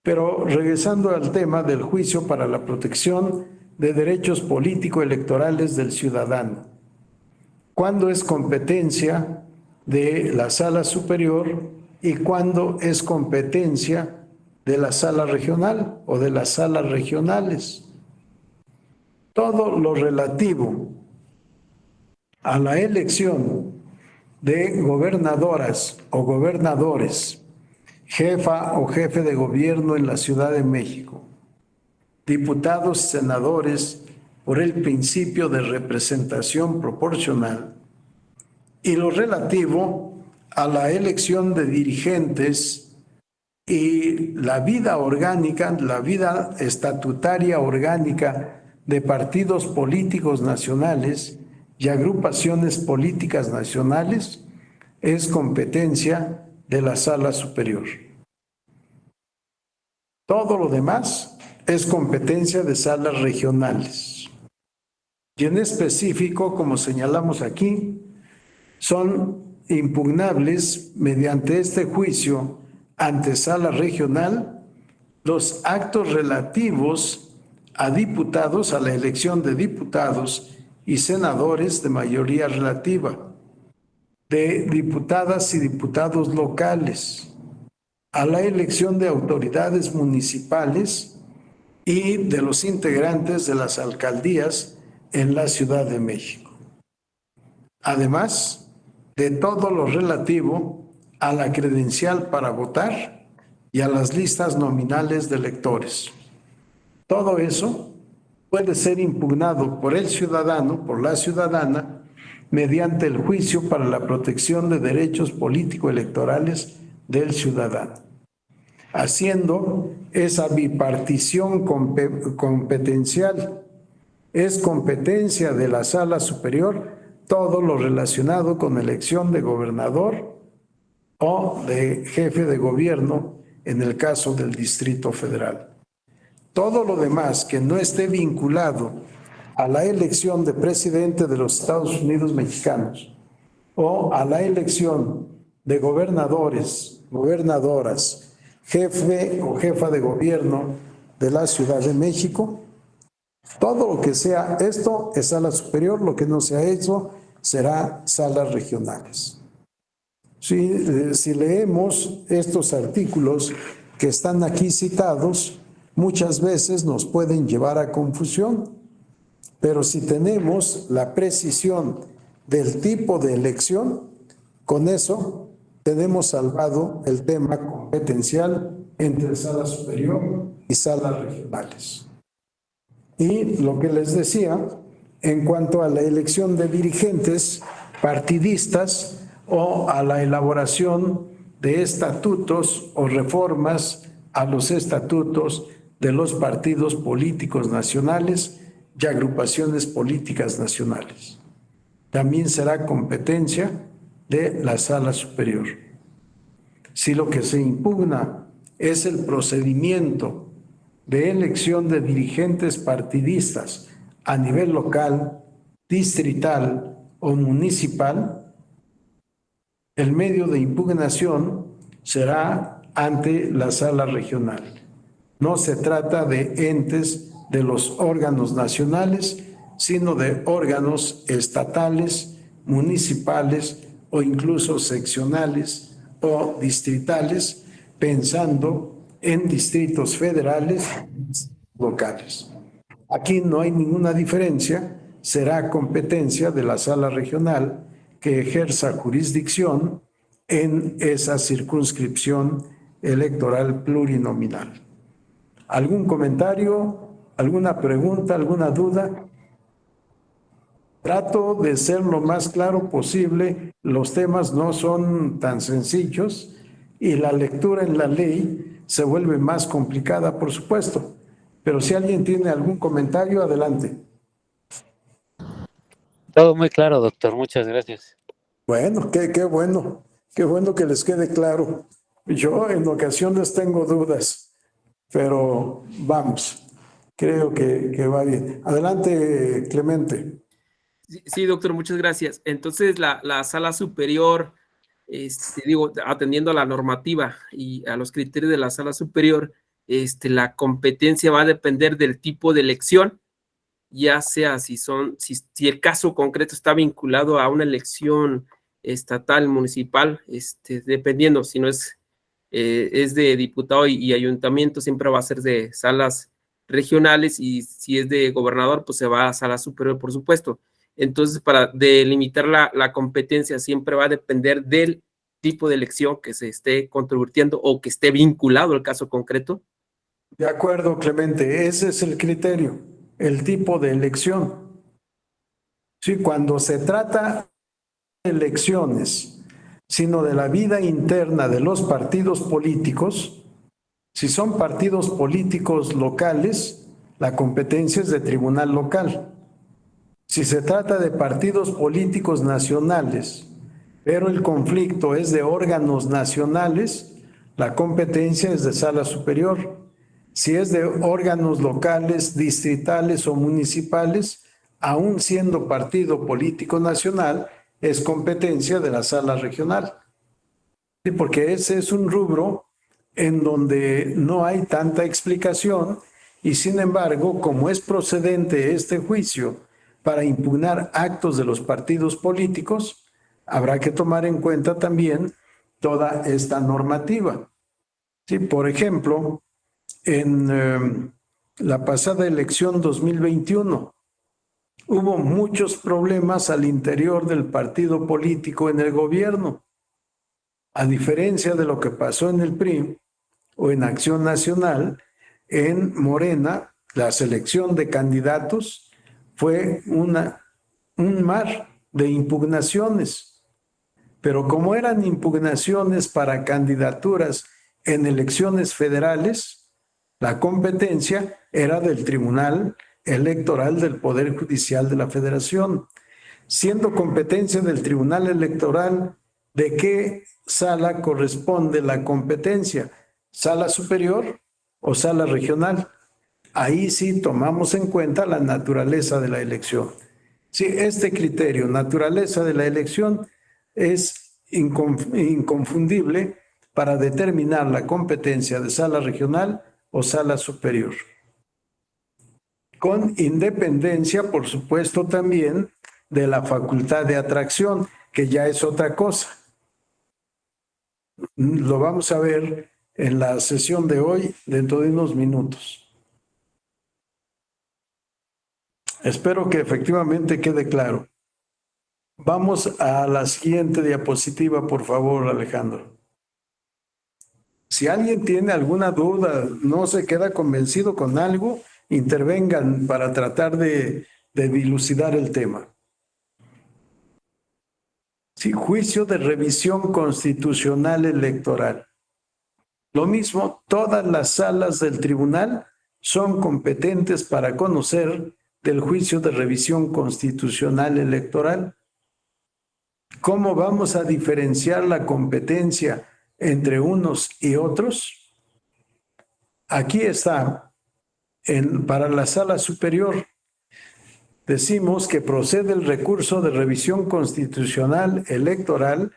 Speaker 1: Pero regresando al tema del juicio para la protección de derechos político-electorales del ciudadano, ¿cuándo es competencia de la Sala Superior y cuándo es competencia de la Sala Regional o de las salas regionales? Todo lo relativo a la elección de gobernadoras o gobernadores, jefa o jefe de gobierno en la Ciudad de México, diputados, senadores, por el principio de representación proporcional, y lo relativo a la elección de dirigentes y la vida orgánica, la vida estatutaria orgánica de partidos políticos nacionales y agrupaciones políticas nacionales, es competencia de la Sala Superior. Todo lo demás es competencia de salas regionales. y en específico, como señalamos aquí, son impugnables mediante este juicio ante sala regional los actos relativos a diputados, a la elección de diputados y senadores de mayoría relativa, de diputadas y diputados locales, a la elección de autoridades municipales y de los integrantes de las alcaldías en la Ciudad de México. Además de todo lo relativo a la credencial para votar y a las listas nominales de electores. Todo eso puede ser impugnado por el ciudadano, por la ciudadana, mediante el juicio para la protección de derechos político-electorales del ciudadano, haciendo esa bipartición competencial. Es competencia de la Sala Superior todo lo relacionado con elección de gobernador o de jefe de gobierno en el caso del Distrito Federal. Todo lo demás que no esté vinculado a la elección de presidente de los Estados Unidos mexicanos o a la elección de gobernadores, gobernadoras, jefe o jefa de gobierno de la Ciudad de México, todo lo que sea esto es sala superior, lo que no sea eso será salas regionales. Si leemos estos artículos que están aquí citados, muchas veces nos pueden llevar a confusión, pero si tenemos la precisión del tipo de elección, con eso tenemos salvado el tema competencial entre sala superior y salas regionales. Y lo que les decía, en cuanto a la elección de dirigentes partidistas o a la elaboración de estatutos o reformas a los estatutos de los partidos políticos nacionales y agrupaciones políticas nacionales. También será competencia de la Sala Superior. Si lo que se impugna es el procedimiento de elección de dirigentes partidistas a nivel local, distrital o municipal, el medio de impugnación será ante la sala regional. No se trata de entes de los órganos nacionales, sino de órganos estatales, municipales o incluso seccionales o distritales, pensando en distritos federales locales. Aquí no hay ninguna diferencia, será competencia de la sala regional que ejerza jurisdicción en esa circunscripción electoral plurinominal. ¿Algún comentario, alguna pregunta, alguna duda? Trato de ser lo más claro posible, los temas no son tan sencillos y la lectura en la ley se vuelve más complicada, por supuesto. Pero si alguien tiene algún comentario, adelante.
Speaker 5: Todo muy claro, doctor. Muchas gracias.
Speaker 1: Bueno, qué bueno que les quede claro. Yo en ocasiones tengo dudas, pero vamos, creo que va bien. Adelante, Clemente.
Speaker 4: Sí, doctor, muchas gracias. Entonces, la Sala Superior, atendiendo a la normativa y a los criterios de la Sala Superior, la competencia va a depender del tipo de elección, ya sea si el caso concreto está vinculado a una elección estatal, municipal, dependiendo, si no es de diputado y ayuntamiento, siempre va a ser de salas regionales, y si es de gobernador, pues se va a Sala Superior, por supuesto. Entonces, para delimitar la competencia, siempre va a depender del tipo de elección que se esté convirtiendo o que esté vinculado al caso concreto.
Speaker 1: De acuerdo, Clemente, ese es el criterio, el tipo de elección. Sí, cuando se trata de elecciones, sino de la vida interna de los partidos políticos, si son partidos políticos locales, la competencia es de tribunal local. Si se trata de partidos políticos nacionales, pero el conflicto es de órganos nacionales, la competencia es de sala superior. Si es de órganos locales, distritales o municipales, aún siendo partido político nacional, es competencia de la sala regional. Sí, porque ese es un rubro en donde no hay tanta explicación y sin embargo, como es procedente este juicio para impugnar actos de los partidos políticos, habrá que tomar en cuenta también toda esta normativa. Sí, por ejemplo, en la pasada elección 2021 hubo muchos problemas al interior del partido político en el gobierno. A diferencia de lo que pasó en el PRI o en Acción Nacional, en Morena, la selección de candidatos fue un mar de impugnaciones. Pero como eran impugnaciones para candidaturas en elecciones federales, la competencia era del Tribunal Electoral del Poder Judicial de la Federación. Siendo competencia del Tribunal Electoral, ¿de qué sala corresponde la competencia? ¿Sala superior o sala regional? Ahí sí tomamos en cuenta la naturaleza de la elección. Sí, este criterio, naturaleza de la elección, es inconfundible para determinar la competencia de sala regional o sala superior. Con independencia, por supuesto, también de la facultad de atracción, que ya es otra cosa. Lo vamos a ver en la sesión de hoy, dentro de unos minutos. Espero que efectivamente quede claro. Vamos a la siguiente diapositiva, por favor, Alejandro. Si alguien tiene alguna duda, no se queda convencido con algo, intervengan para tratar de dilucidar el tema. Sí, juicio de revisión constitucional electoral. Lo mismo, todas las salas del tribunal son competentes para conocer del juicio de revisión constitucional electoral. ¿Cómo vamos a diferenciar la competencia entre unos y otros? Aquí está, para la sala superior, decimos que procede el recurso de revisión constitucional electoral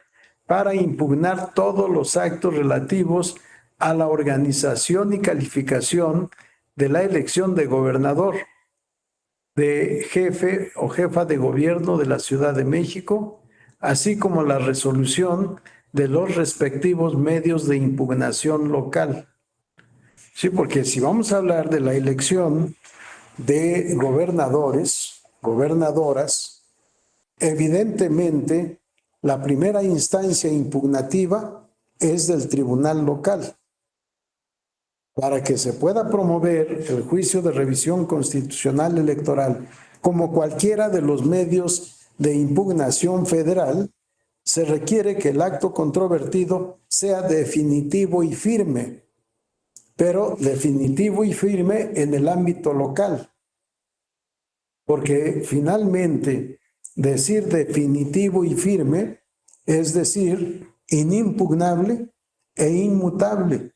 Speaker 1: para impugnar todos los actos relativos a la organización y calificación de la elección de gobernador, de jefe o jefa de gobierno de la Ciudad de México, así como la resolución de los respectivos medios de impugnación local. Sí, porque si vamos a hablar de la elección de gobernadores, gobernadoras, evidentemente la primera instancia impugnativa es del tribunal local. Para que se pueda promover el juicio de revisión constitucional electoral como cualquiera de los medios de impugnación federal, se requiere que el acto controvertido sea definitivo y firme, pero definitivo y firme en el ámbito local. Porque finalmente decir definitivo y firme es decir inimpugnable e inmutable.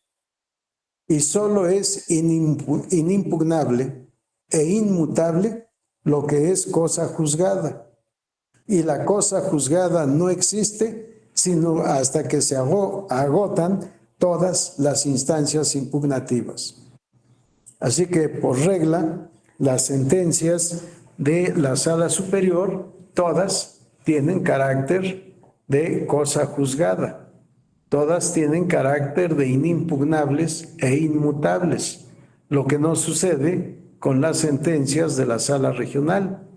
Speaker 1: Y solo es inimpugnable e inmutable lo que es cosa juzgada. Y la cosa juzgada no existe sino hasta que se agotan todas las instancias impugnativas. Así que por regla, las sentencias de la sala superior, todas tienen carácter de cosa juzgada. Todas tienen carácter de inimpugnables e inmutables, lo que no sucede con las sentencias de la sala regional,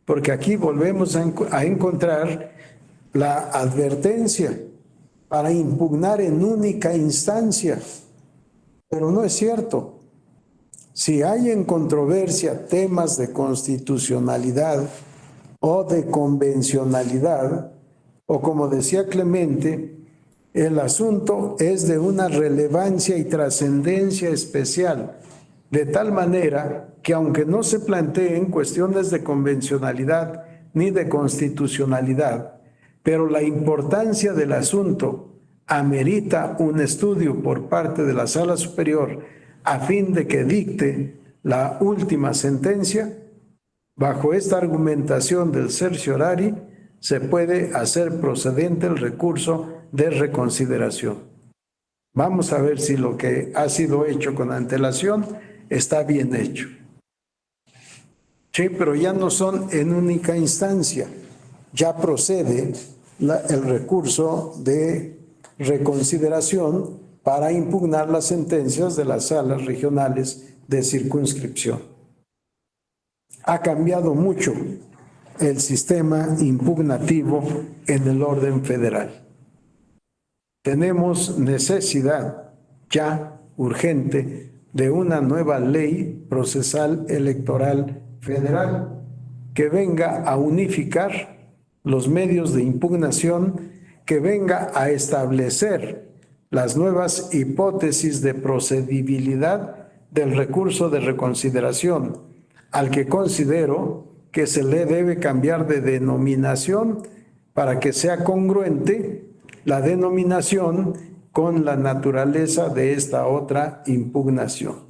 Speaker 1: porque aquí volvemos a encontrar la advertencia para impugnar en única instancia, pero no es cierto. Si hay en controversia temas de constitucionalidad o de convencionalidad, o como decía Clemente, el asunto es de una relevancia y trascendencia especial, de tal manera que aunque no se planteen cuestiones de convencionalidad ni de constitucionalidad, pero la importancia del asunto amerita un estudio por parte de la Sala Superior a fin de que dicte la última sentencia, Bajo esta argumentación del certiorari, se puede hacer procedente el recurso de reconsideración. Vamos a ver si lo que ha sido hecho con antelación está bien hecho. Sí, pero ya no son en única instancia. Ya procede el recurso de reconsideración para impugnar las sentencias de las salas regionales de circunscripción. Ha cambiado mucho el sistema impugnativo en el orden federal. Tenemos necesidad ya urgente de una nueva ley procesal electoral federal que venga a unificar los medios de impugnación, que venga a establecer las nuevas hipótesis de procedibilidad del recurso de reconsideración, al que considero que se le debe cambiar de denominación para que sea congruente la denominación con la naturaleza de esta otra impugnación.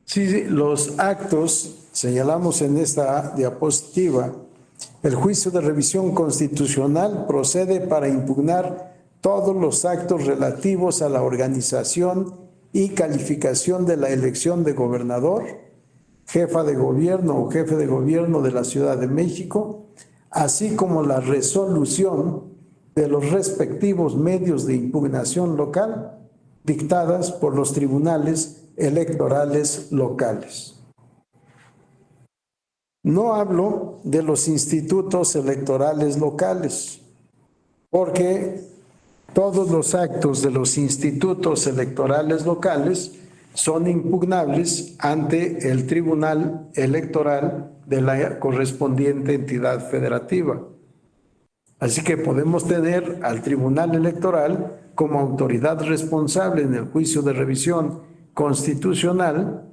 Speaker 1: Si los actos, señalamos en esta diapositiva, el juicio de revisión constitucional procede para impugnar todos los actos relativos a la organización y calificación de la elección de gobernador, jefa de gobierno o jefe de gobierno de la Ciudad de México, así como la resolución de los respectivos medios de impugnación local dictadas por los tribunales electorales locales. No hablo de los institutos electorales locales, porque todos los actos de los institutos electorales locales son impugnables ante el Tribunal Electoral de la correspondiente entidad federativa. Así que podemos tener al Tribunal Electoral como autoridad responsable en el juicio de revisión constitucional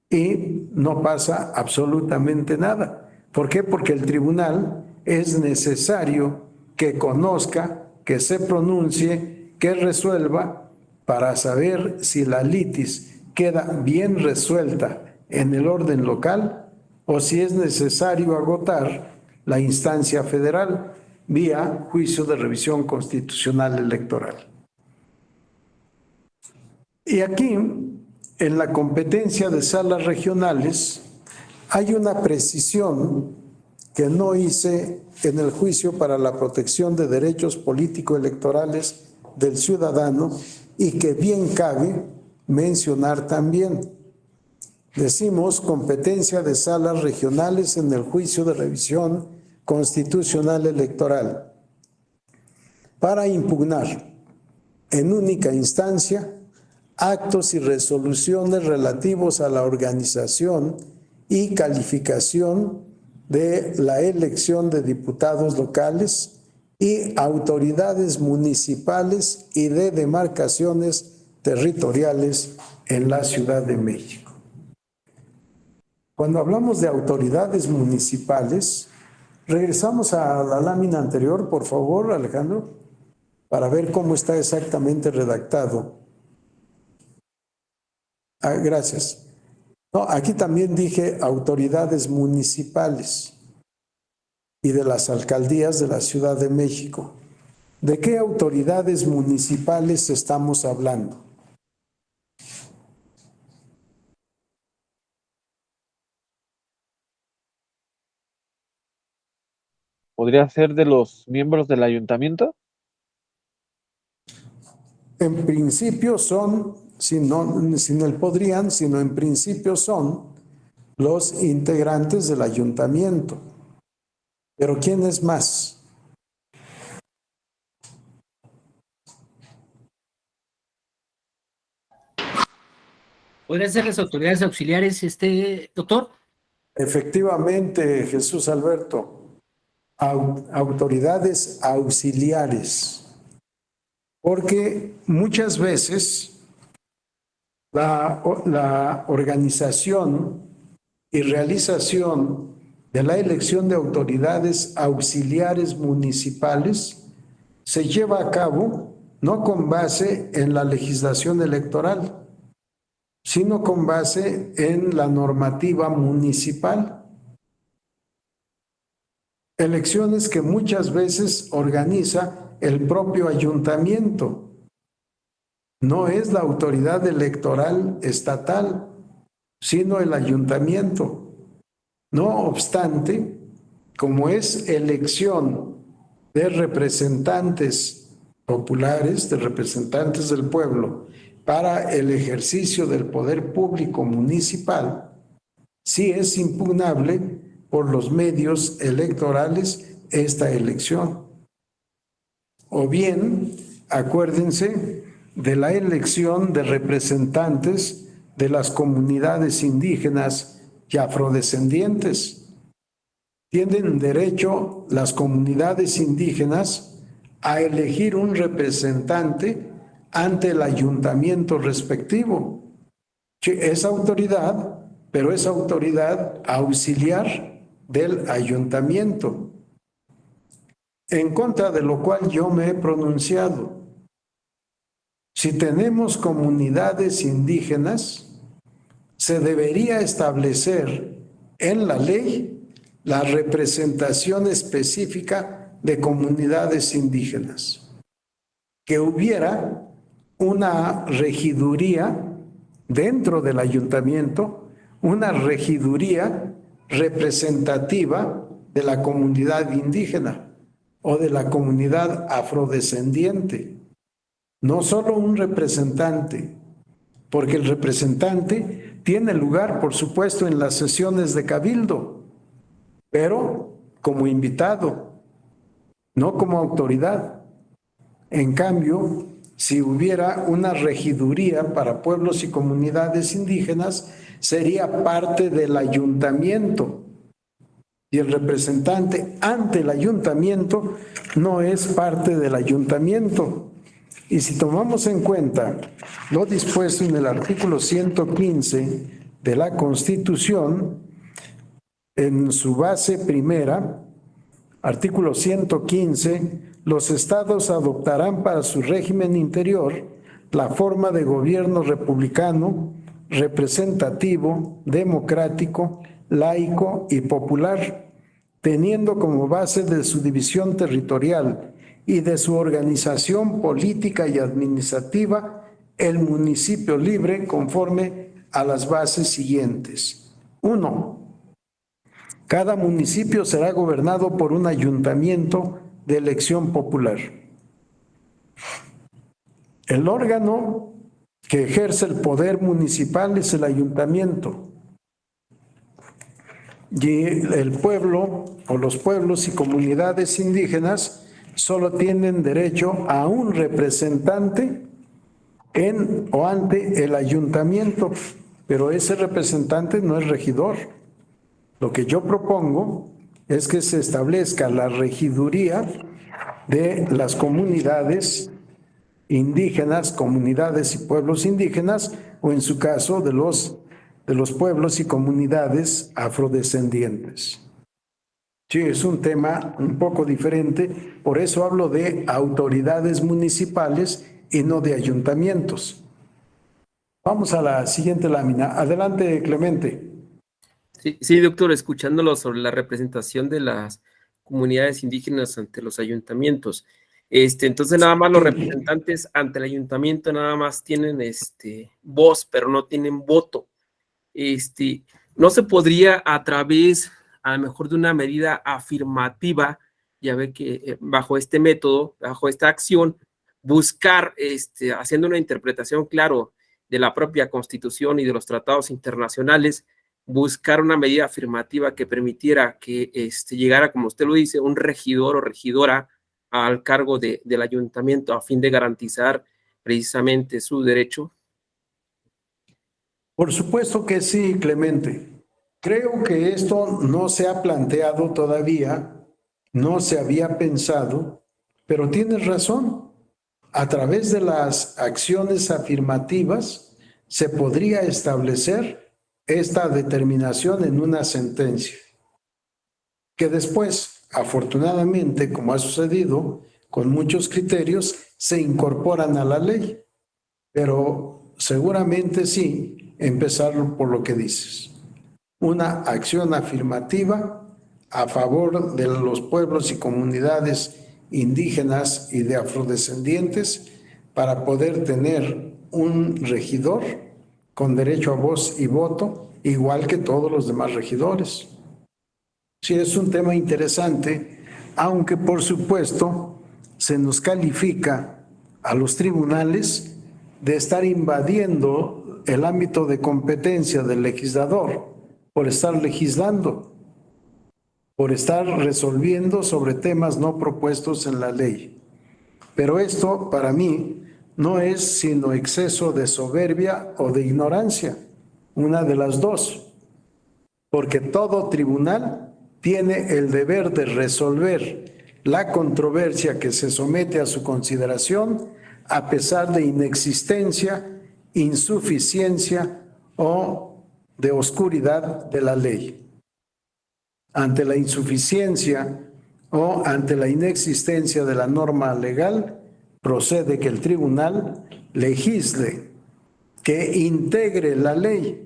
Speaker 1: y no pasa absolutamente nada. ¿Por qué? Porque el tribunal es necesario que conozca, que se pronuncie, que resuelva para saber si la litis queda bien resuelta en el orden local o si es necesario agotar la instancia federal vía juicio de revisión constitucional electoral. Y aquí, en la competencia de salas regionales, hay una precisión que no hice en el juicio para la protección de derechos político-electorales del ciudadano y que bien cabe mencionar también. Decimos competencia de salas regionales en el juicio de revisión constitucional electoral para impugnar en única instancia actos y resoluciones relativos a la organización y calificación de la elección de diputados locales y autoridades municipales y de demarcaciones territoriales en la Ciudad de México. Cuando hablamos de autoridades municipales, regresamos a la lámina anterior, por favor, Alejandro, para ver cómo está exactamente redactado. Gracias. No, aquí también dije autoridades municipales y de las alcaldías de la Ciudad de México. ¿De qué autoridades municipales estamos hablando?
Speaker 6: ¿Podría ser de los miembros del ayuntamiento?
Speaker 1: En principio son, sin el podrían, sino en principio son los integrantes del ayuntamiento. Pero ¿quién es más?
Speaker 7: ¿Podrían ser las autoridades auxiliares, doctor?
Speaker 1: Efectivamente, Jesús Alberto. Autoridades auxiliares. Porque muchas veces la organización y realización de la elección de autoridades auxiliares municipales se lleva a cabo no con base en la legislación electoral, sino con base en la normativa municipal. Elecciones que muchas veces organiza el propio ayuntamiento. No es la autoridad electoral estatal, sino el ayuntamiento. No obstante, como es elección de representantes populares, de representantes del pueblo, para el ejercicio del poder público municipal, sí es impugnable por los medios electorales esta elección. O bien, acuérdense de la elección de representantes de las comunidades indígenas y afrodescendientes. Tienen derecho las comunidades indígenas a elegir un representante ante el ayuntamiento respectivo. Es autoridad, pero es autoridad auxiliar del ayuntamiento, en contra de lo cual yo me he pronunciado. Si tenemos comunidades indígenas, se debería establecer en la ley la representación específica de comunidades indígenas, que hubiera una regiduría dentro del ayuntamiento, una regiduría representativa de la comunidad indígena o de la comunidad afrodescendiente. No solo un representante, porque el representante tiene lugar, por supuesto, en las sesiones de cabildo, pero como invitado, no como autoridad. En cambio, si hubiera una regiduría para pueblos y comunidades indígenas, sería parte del ayuntamiento. Y el representante ante el ayuntamiento no es parte del ayuntamiento. Y si tomamos en cuenta lo dispuesto en el artículo 115 de la Constitución, en su base primera, artículo 115, los estados adoptarán para su régimen interior la forma de gobierno republicano, representativo, democrático, laico y popular, teniendo como base de su división territorial y de su organización política y administrativa el municipio libre conforme a las bases siguientes. 1. Cada municipio será gobernado por un ayuntamiento de elección popular. El órgano que ejerce el poder municipal es el ayuntamiento. Y el pueblo o los pueblos y comunidades indígenas solo tienen derecho a un representante en o ante el ayuntamiento, pero ese representante no es regidor. Lo que yo propongo es que se establezca la regiduría de las comunidades indígenas, comunidades y pueblos indígenas, o en su caso de los pueblos y comunidades afrodescendientes. Sí, es un tema un poco diferente, por eso hablo de autoridades municipales y no de ayuntamientos. Vamos a la siguiente lámina. Adelante, Clemente.
Speaker 4: Sí, doctor, escuchándolo sobre la representación de las comunidades indígenas ante los ayuntamientos. Entonces nada más los representantes ante el ayuntamiento nada más tienen voz, pero no tienen voto. No se podría a través, a lo mejor de una medida afirmativa, ya ve que bajo este método, bajo esta acción, buscar, haciendo una interpretación, claro, de la propia Constitución y de los tratados internacionales, buscar una medida afirmativa que permitiera que llegara, como usted lo dice, un regidor o regidora al cargo del ayuntamiento a fin de garantizar precisamente su derecho?
Speaker 1: Por supuesto que sí, Clemente. Creo que esto no se ha planteado todavía, no se había pensado, pero tienes razón. A través de las acciones afirmativas se podría establecer esta determinación en una sentencia, que después, afortunadamente, como ha sucedido, con muchos criterios, se incorporan a la ley. Pero seguramente sí, empezar por lo que dices. Una acción afirmativa a favor de los pueblos y comunidades indígenas y de afrodescendientes para poder tener un regidor con derecho a voz y voto, igual que todos los demás regidores. Sí, es un tema interesante, aunque por supuesto se nos califica a los tribunales de estar invadiendo el ámbito de competencia del legislador por estar legislando, por estar resolviendo sobre temas no propuestos en la ley. Pero esto, para mí, no es sino exceso de soberbia o de ignorancia, una de las dos, porque todo tribunal tiene el deber de resolver la controversia que se somete a su consideración a pesar de inexistencia, insuficiencia o de oscuridad de la ley. Ante la insuficiencia o ante la inexistencia de la norma legal, procede que el tribunal legisle, que integre la ley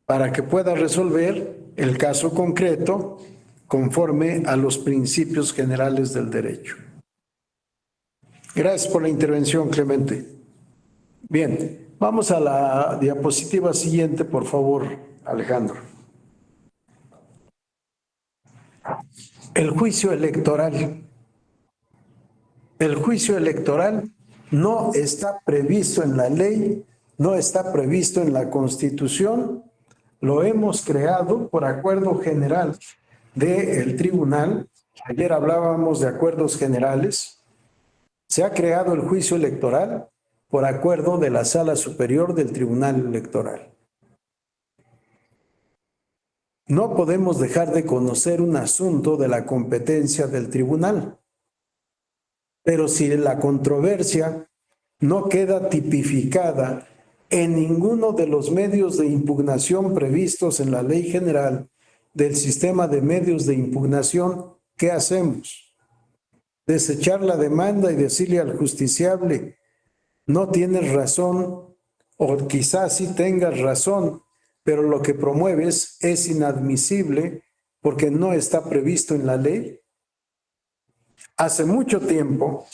Speaker 1: para que pueda resolver el caso concreto conforme a los principios generales del derecho. Gracias por la intervención, Clemente. Bien, vamos a la diapositiva siguiente, por favor, Alejandro. El juicio electoral. El juicio electoral no está previsto en la ley, no está previsto en la Constitución. Lo hemos creado por acuerdo general del tribunal. Ayer hablábamos de acuerdos generales. Se ha creado el juicio electoral por acuerdo de la Sala Superior del Tribunal Electoral. No podemos dejar de conocer un asunto de la competencia del tribunal. Pero si la controversia no queda tipificada en ninguno de los medios de impugnación previstos en la Ley General del Sistema de Medios de Impugnación, ¿qué hacemos? Desechar la demanda y decirle al justiciable, no tienes razón, o quizás sí tengas razón, pero lo que promueves es inadmisible porque no está previsto en la ley. Hace mucho tiempo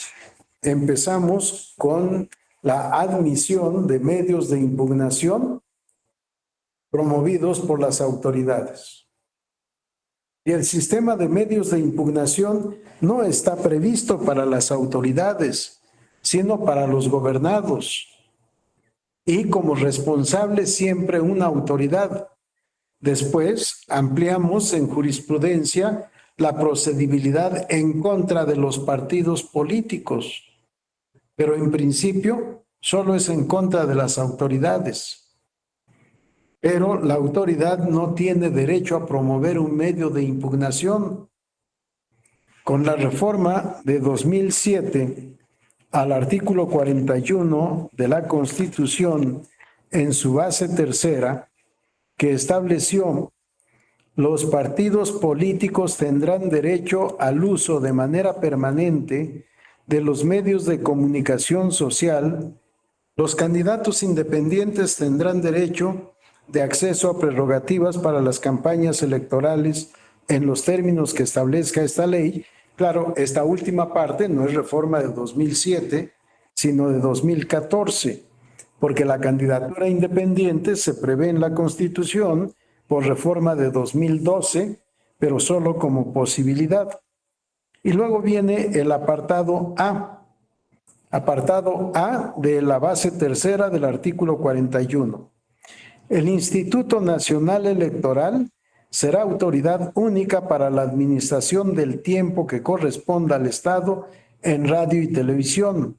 Speaker 1: empezamos con la admisión de medios de impugnación promovidos por las autoridades. Y el sistema de medios de impugnación no está previsto para las autoridades, sino para los gobernados. Y como responsable siempre una autoridad. Después ampliamos en jurisprudencia la procedibilidad en contra de los partidos políticos, pero en principio solo es en contra de las autoridades. Pero la autoridad no tiene derecho a promover un medio de impugnación. Con la reforma de 2007 al artículo 41 de la Constitución en su base tercera, que estableció los partidos políticos tendrán derecho al uso de manera permanente de los medios de comunicación social, los candidatos independientes tendrán derecho de acceso a prerrogativas para las campañas electorales en los términos que establezca esta ley. Claro, esta última parte no es reforma de 2007, sino de 2014, porque la candidatura independiente se prevé en la Constitución por reforma de 2012, pero solo como posibilidad. Y luego viene el apartado A de la base tercera del artículo 41. El Instituto Nacional Electoral será autoridad única para la administración del tiempo que corresponda al Estado en radio y televisión,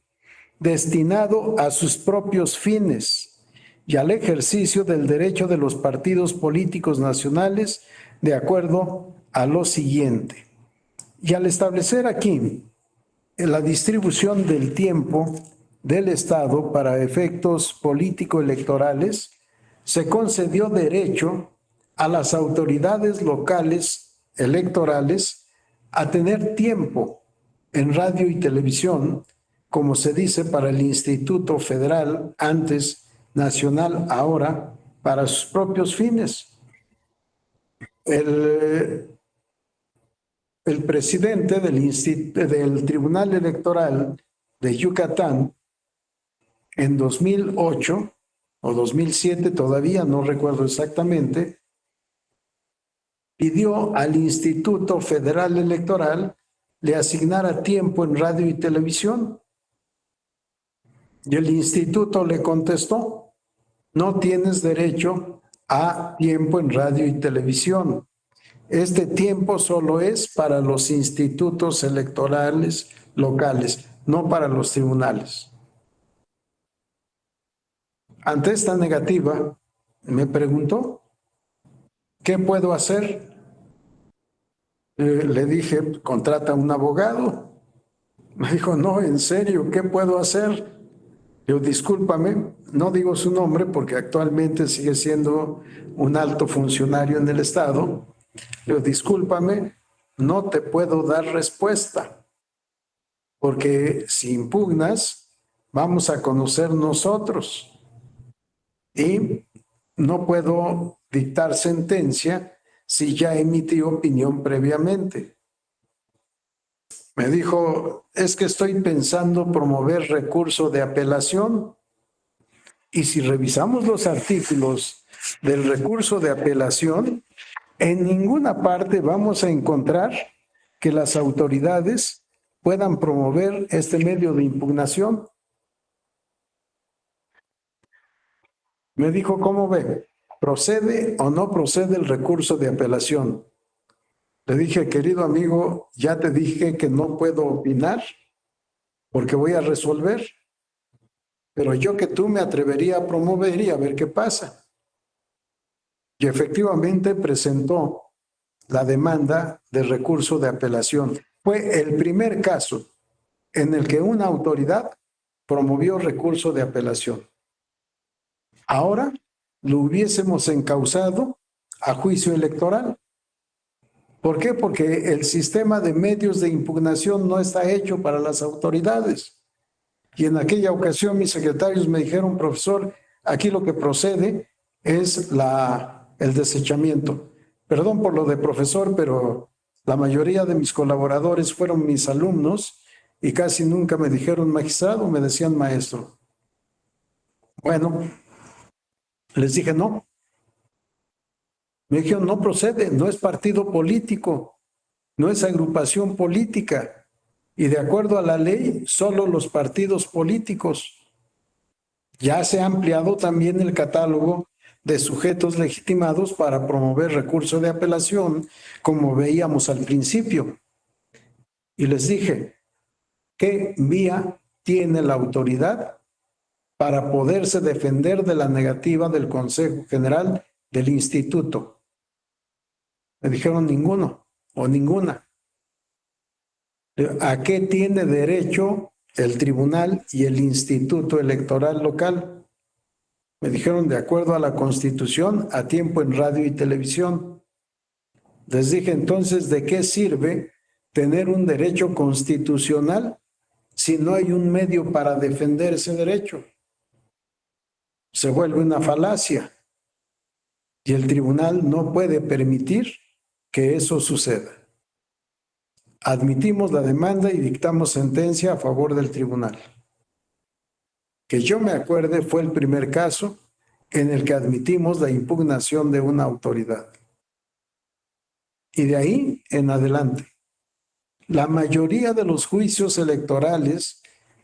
Speaker 1: destinado a sus propios fines y al ejercicio del derecho de los partidos políticos nacionales de acuerdo a lo siguiente. Y al establecer aquí la distribución del tiempo del Estado para efectos político-electorales, se concedió derecho a las autoridades locales electorales a tener tiempo en radio y televisión, como se dice para el Instituto Federal, antes nacional ahora para sus propios fines. El presidente del Tribunal Electoral de Yucatán en 2008 o 2007, todavía no recuerdo exactamente, pidió al Instituto Federal Electoral le asignara tiempo en radio y televisión. Y el instituto le contestó, no tienes derecho a tiempo en radio y televisión. Este tiempo solo es para los institutos electorales locales, no para los tribunales. Ante esta negativa, me preguntó, ¿qué puedo hacer? Le dije, contrata un abogado. Me dijo, no, en serio, ¿qué puedo hacer? Yo, discúlpame, no digo su nombre porque actualmente sigue siendo un alto funcionario en el Estado. Yo, discúlpame, no te puedo dar respuesta, porque si impugnas, vamos a conocer nosotros. Y no puedo dictar sentencia si ya emití opinión previamente. Me dijo, es que estoy pensando promover recurso de apelación. Y si revisamos los artículos del recurso de apelación, en ninguna parte vamos a encontrar que las autoridades puedan promover este medio de impugnación. Me dijo, ¿cómo ve? ¿Procede o no procede el recurso de apelación? Le dije, querido amigo, ya te dije que no puedo opinar porque voy a resolver, pero yo que tú me atrevería a promover y a ver qué pasa. Y efectivamente presentó la demanda de recurso de apelación. Fue el primer caso en el que una autoridad promovió recurso de apelación. Ahora lo hubiésemos encausado a juicio electoral. ¿Por qué? Porque el sistema de medios de impugnación no está hecho para las autoridades. Y en aquella ocasión mis secretarios me dijeron, profesor, aquí lo que procede es el desechamiento. Perdón por lo de profesor, pero la mayoría de mis colaboradores fueron mis alumnos y casi nunca me dijeron magistrado, me decían maestro. Bueno, les dije no. Me dijeron, no procede, no es partido político, no es agrupación política. Y de acuerdo a la ley, solo los partidos políticos. Ya se ha ampliado también el catálogo de sujetos legitimados para promover recurso de apelación, como veíamos al principio. Y les dije, ¿qué vía tiene la autoridad para poderse defender de la negativa del Consejo General del Instituto? Me dijeron ninguno o ninguna. ¿A qué tiene derecho el tribunal y el Instituto Electoral local? Me dijeron, de acuerdo a la Constitución, a tiempo en radio y televisión. Les dije entonces, ¿de qué sirve tener un derecho constitucional si no hay un medio para defender ese derecho? Se vuelve una falacia. Y el tribunal no puede permitir que eso suceda. Admitimos la demanda y dictamos sentencia a favor del tribunal. Que yo me acuerde, fue el primer caso en el que admitimos la impugnación de una autoridad. Y de ahí en adelante, la mayoría de los juicios electorales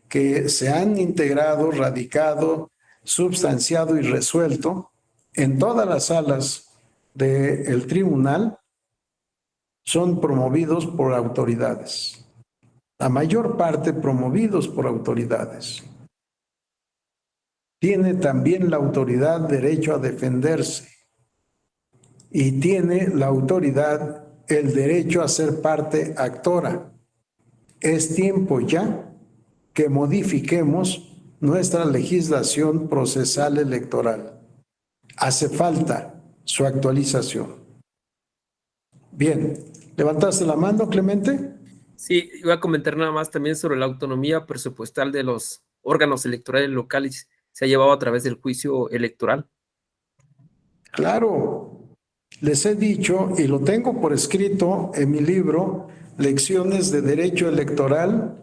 Speaker 1: que se han integrado, radicado, substanciado y resuelto en todas las salas del tribunal son promovidos por autoridades. La mayor parte promovidos por autoridades. Tiene también la autoridad derecho a defenderse y tiene la autoridad el derecho a ser parte actora. Es tiempo ya que modifiquemos nuestra legislación procesal electoral. Hace falta su actualización. Bien, ¿levantaste la mano, Clemente?
Speaker 4: Sí, iba a comentar nada más también sobre la autonomía presupuestal de los órganos electorales locales se ha llevado a través del juicio electoral.
Speaker 1: Claro, les he dicho y lo tengo por escrito en mi libro, Lecciones de Derecho Electoral,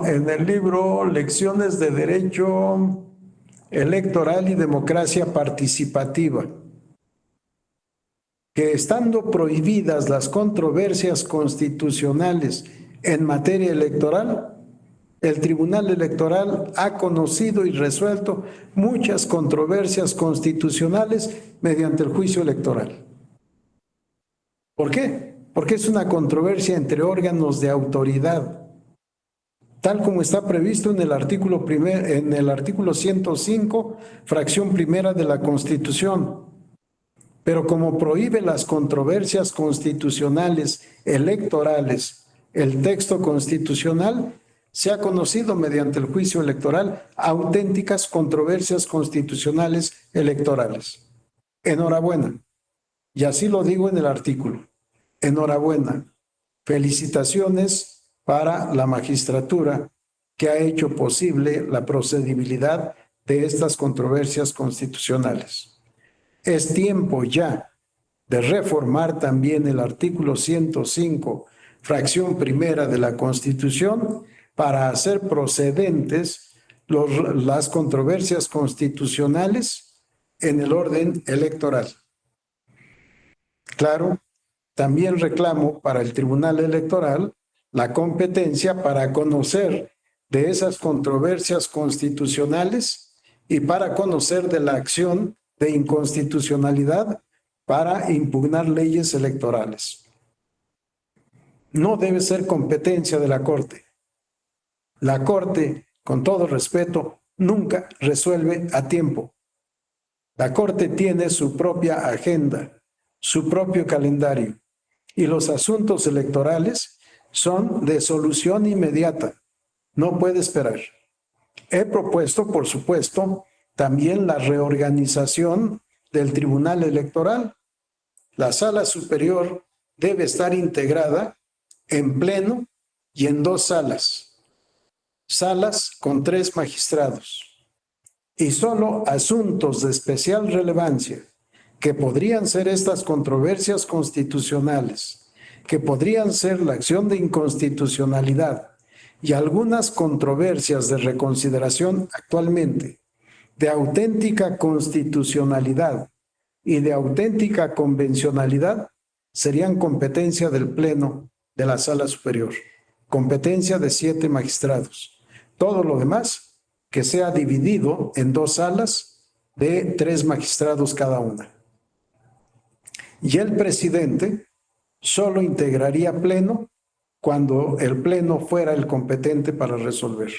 Speaker 1: en el libro Lecciones de Derecho Electoral y Democracia Participativa, que estando prohibidas las controversias constitucionales en materia electoral, el Tribunal Electoral ha conocido y resuelto muchas controversias constitucionales mediante el juicio electoral. ¿Por qué? Porque es una controversia entre órganos de autoridad, tal como está previsto en el artículo 105, fracción primera de la Constitución. Pero como prohíbe las controversias constitucionales electorales, el texto constitucional se ha conocido mediante el juicio electoral auténticas controversias constitucionales electorales. Enhorabuena. Y así lo digo en el artículo. Enhorabuena. Felicitaciones para la magistratura que ha hecho posible la procedibilidad de estas controversias constitucionales. Es tiempo ya de reformar también el artículo 105, fracción primera de la Constitución, para hacer procedentes las controversias constitucionales en el orden electoral. Claro, también reclamo para el Tribunal Electoral la competencia para conocer de esas controversias constitucionales y para conocer de la acción de inconstitucionalidad para impugnar leyes electorales. No debe ser competencia de la Corte. La Corte, con todo respeto, nunca resuelve a tiempo. La Corte tiene su propia agenda, su propio calendario, y los asuntos electorales son de solución inmediata. No puede esperar. He propuesto, por supuesto, también la reorganización del Tribunal Electoral. La Sala Superior debe estar integrada en pleno y en 2 salas. Salas con 3 magistrados. Y solo asuntos de especial relevancia, que podrían ser estas controversias constitucionales, que podrían ser la acción de inconstitucionalidad y algunas controversias de reconsideración actualmente, de auténtica constitucionalidad y de auténtica convencionalidad, serían competencia del Pleno de la Sala Superior, competencia de 7 magistrados. Todo lo demás, que sea dividido en 2 salas de 3 magistrados cada una. Y el presidente solo integraría pleno cuando el pleno fuera el competente para resolver.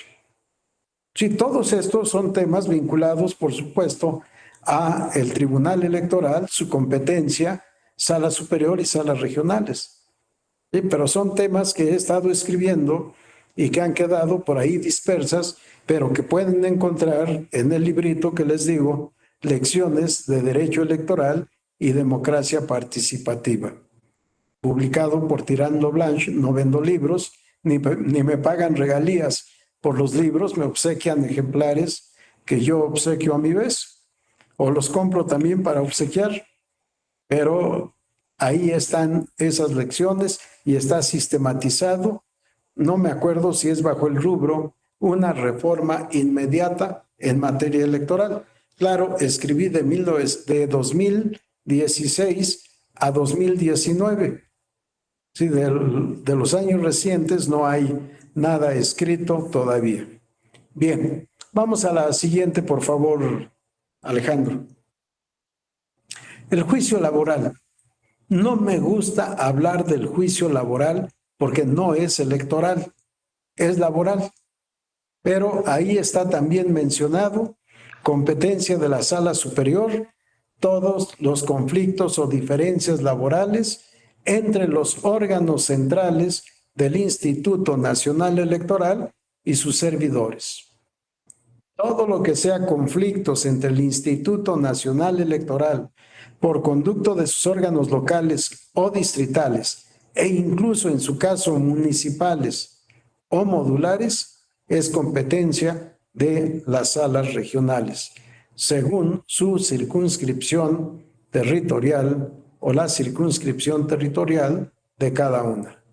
Speaker 1: Sí, todos estos son temas vinculados, por supuesto, a el Tribunal Electoral, su competencia, Sala Superior y salas regionales. Sí, pero son temas que he estado escribiendo y que han quedado por ahí dispersas, pero que pueden encontrar en el librito que les digo, Lecciones de Derecho Electoral y Democracia Participativa, publicado por Tirando Blanche. No vendo libros, ni me pagan regalías por los libros, me obsequian ejemplares que yo obsequio a mi vez, o los compro también para obsequiar, pero ahí están esas lecciones y está sistematizado. No me acuerdo si es bajo el rubro una reforma inmediata en materia electoral. Claro, escribí de 2016 a 2019. Sí, de los años recientes no hay nada escrito todavía. Bien, vamos a la siguiente, por favor, Alejandro. El juicio laboral. No me gusta hablar del juicio laboral porque no es electoral, es laboral. Pero ahí está también mencionado competencia de la Sala Superior, todos los conflictos o diferencias laborales entre los órganos centrales del Instituto Nacional Electoral y sus servidores. Todo lo que sea conflictos entre el Instituto Nacional Electoral por conducto de sus órganos locales o distritales e incluso en su caso municipales o modulares, es competencia de las salas regionales, según su circunscripción territorial o la circunscripción territorial de cada una.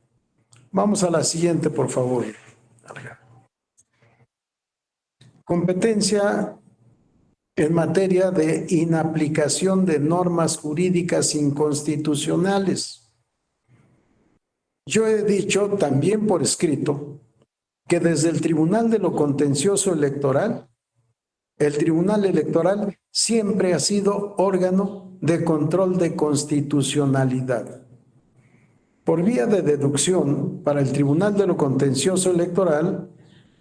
Speaker 1: Vamos a la siguiente, por favor. Competencia en materia de inaplicación de normas jurídicas inconstitucionales. Yo he dicho también por escrito que desde el Tribunal de lo Contencioso Electoral, el Tribunal Electoral siempre ha sido órgano de control de constitucionalidad. Por vía de deducción, para el Tribunal de lo Contencioso Electoral,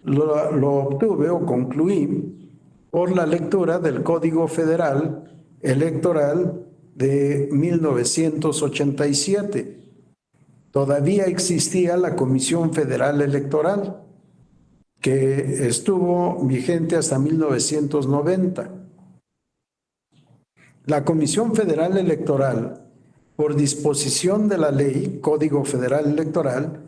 Speaker 1: lo obtuve o concluí por la lectura del Código Federal Electoral de 1987. Todavía existía la Comisión Federal Electoral, que estuvo vigente hasta 1990. La Comisión Federal Electoral, por disposición de la ley Código Federal Electoral,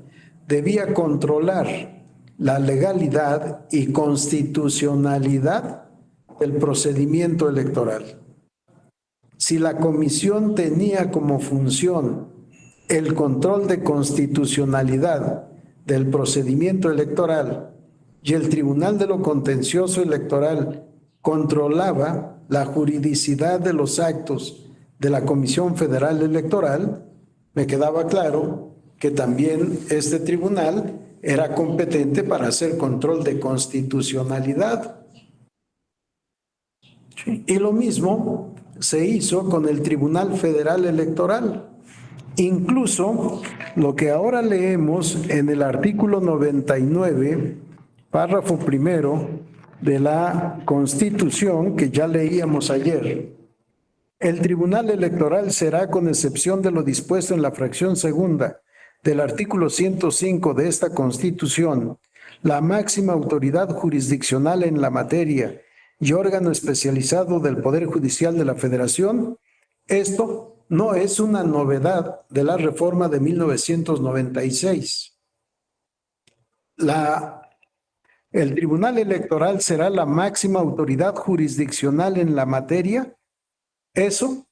Speaker 1: debía controlar la legalidad y constitucionalidad del procedimiento electoral. Si la comisión tenía como función el control de constitucionalidad del procedimiento electoral y el Tribunal de lo Contencioso Electoral controlaba la juridicidad de los actos de la Comisión Federal Electoral, me quedaba claro que también este tribunal era competente para hacer control de constitucionalidad. Y lo mismo se hizo con el Tribunal Federal Electoral. Incluso lo que ahora leemos en el artículo 99, párrafo primero de la Constitución, que ya leíamos ayer. El Tribunal Electoral será, con excepción de lo dispuesto en la fracción segunda del artículo 105 de esta Constitución, la máxima autoridad jurisdiccional en la materia y órgano especializado del Poder Judicial de la Federación. Esto no es una novedad de la reforma de 1996. El Tribunal Electoral será la máxima autoridad jurisdiccional en la materia. Eso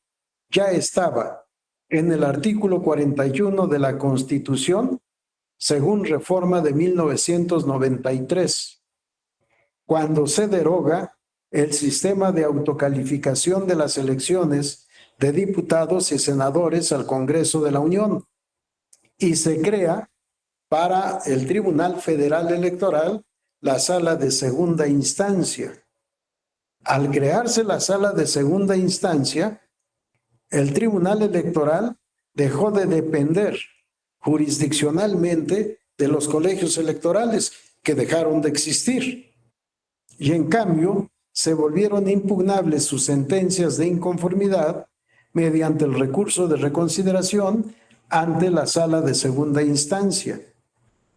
Speaker 1: ya estaba en el artículo 41 de la Constitución, según reforma de 1993, cuando se deroga el sistema de autocalificación de las elecciones de diputados y senadores al Congreso de la Unión y se crea para el Tribunal Federal Electoral la Sala de Segunda Instancia. Al crearse la Sala de Segunda Instancia, el Tribunal Electoral dejó de depender jurisdiccionalmente de los colegios electorales, que dejaron de existir. Y en cambio, se volvieron impugnables sus sentencias de inconformidad mediante el recurso de reconsideración ante la Sala de Segunda Instancia.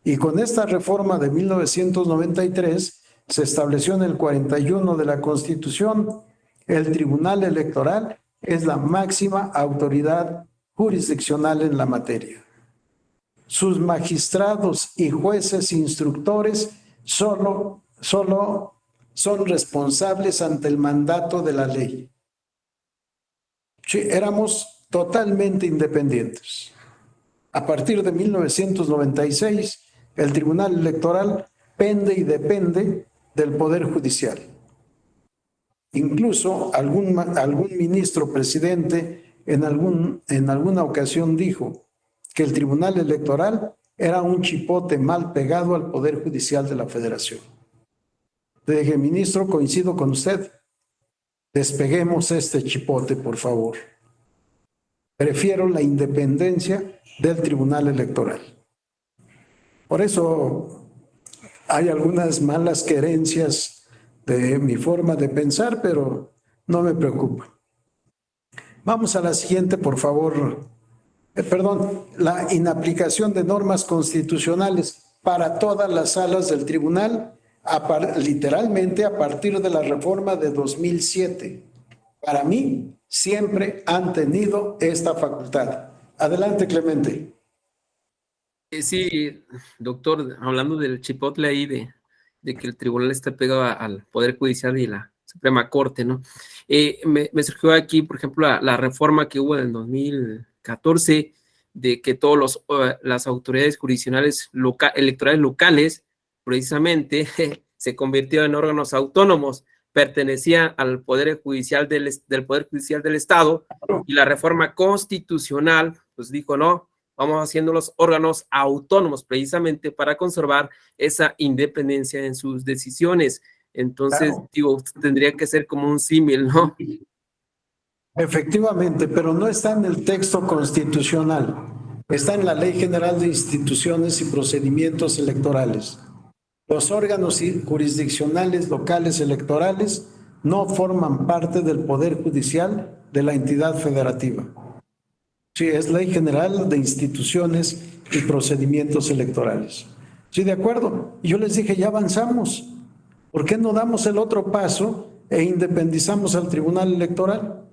Speaker 1: Y con esta reforma de 1993 se estableció en el 41 de la Constitución, el Tribunal Electoral es la máxima autoridad jurisdiccional en la materia. Sus magistrados y jueces instructores solo son responsables ante el mandato de la ley. Sí, éramos totalmente independientes. A partir de 1996, el Tribunal Electoral pende y depende del Poder Judicial. Incluso algún ministro presidente en alguna ocasión dijo que el Tribunal Electoral era un chipote mal pegado al Poder Judicial de la Federación. Le dije, ministro, coincido con usted. Despeguemos este chipote, por favor. Prefiero la independencia del Tribunal Electoral. Por eso hay algunas malas querencias de mi forma de pensar, pero no me preocupa. Vamos a la siguiente, por favor. La inaplicación de normas constitucionales para todas las salas del tribunal, literalmente a partir de la reforma de 2007. Para mí, siempre han tenido esta facultad. Adelante, Clemente.
Speaker 4: Sí, doctor, hablando del chipotle ahí de que el tribunal está pegado al Poder Judicial y la Suprema Corte, ¿no? Me surgió aquí, por ejemplo, la reforma que hubo en el 2014 de que todas las autoridades jurisdiccionales electorales locales, precisamente, se convirtieron en órganos autónomos, pertenecían al Poder Judicial del Poder Judicial del Estado, y la reforma constitucional, pues dijo, no, vamos haciendo los órganos autónomos precisamente para conservar esa independencia en sus decisiones. Entonces,
Speaker 1: Claro.
Speaker 4: digo, tendría que ser como un símil, ¿no?
Speaker 1: Efectivamente, pero no está en el texto constitucional. Está en la Ley General de Instituciones y Procedimientos Electorales. Los órganos jurisdiccionales locales electorales no forman parte del Poder Judicial de la entidad federativa. Sí, es Ley General de Instituciones y Procedimientos Electorales. Sí, de acuerdo. Yo les dije, ya avanzamos. ¿Por qué no damos el otro paso e independizamos al Tribunal Electoral?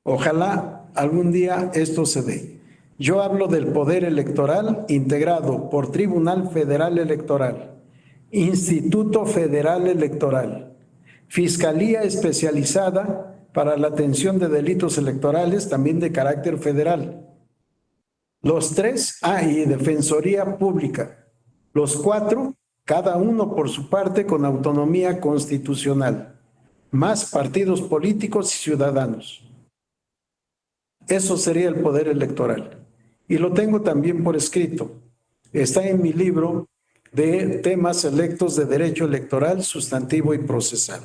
Speaker 1: Ojalá algún día esto se dé. Yo hablo del poder electoral integrado por Tribunal Federal Electoral, Instituto Federal Electoral, Fiscalía Especializada para la Atención de Delitos Electorales, también de carácter federal. Los tres, y Defensoría Pública. Los cuatro, cada uno por su parte con autonomía constitucional, más partidos políticos y ciudadanos. Eso sería el poder electoral. Y lo tengo también por escrito. Está en mi libro de temas selectos de derecho electoral, sustantivo y procesal.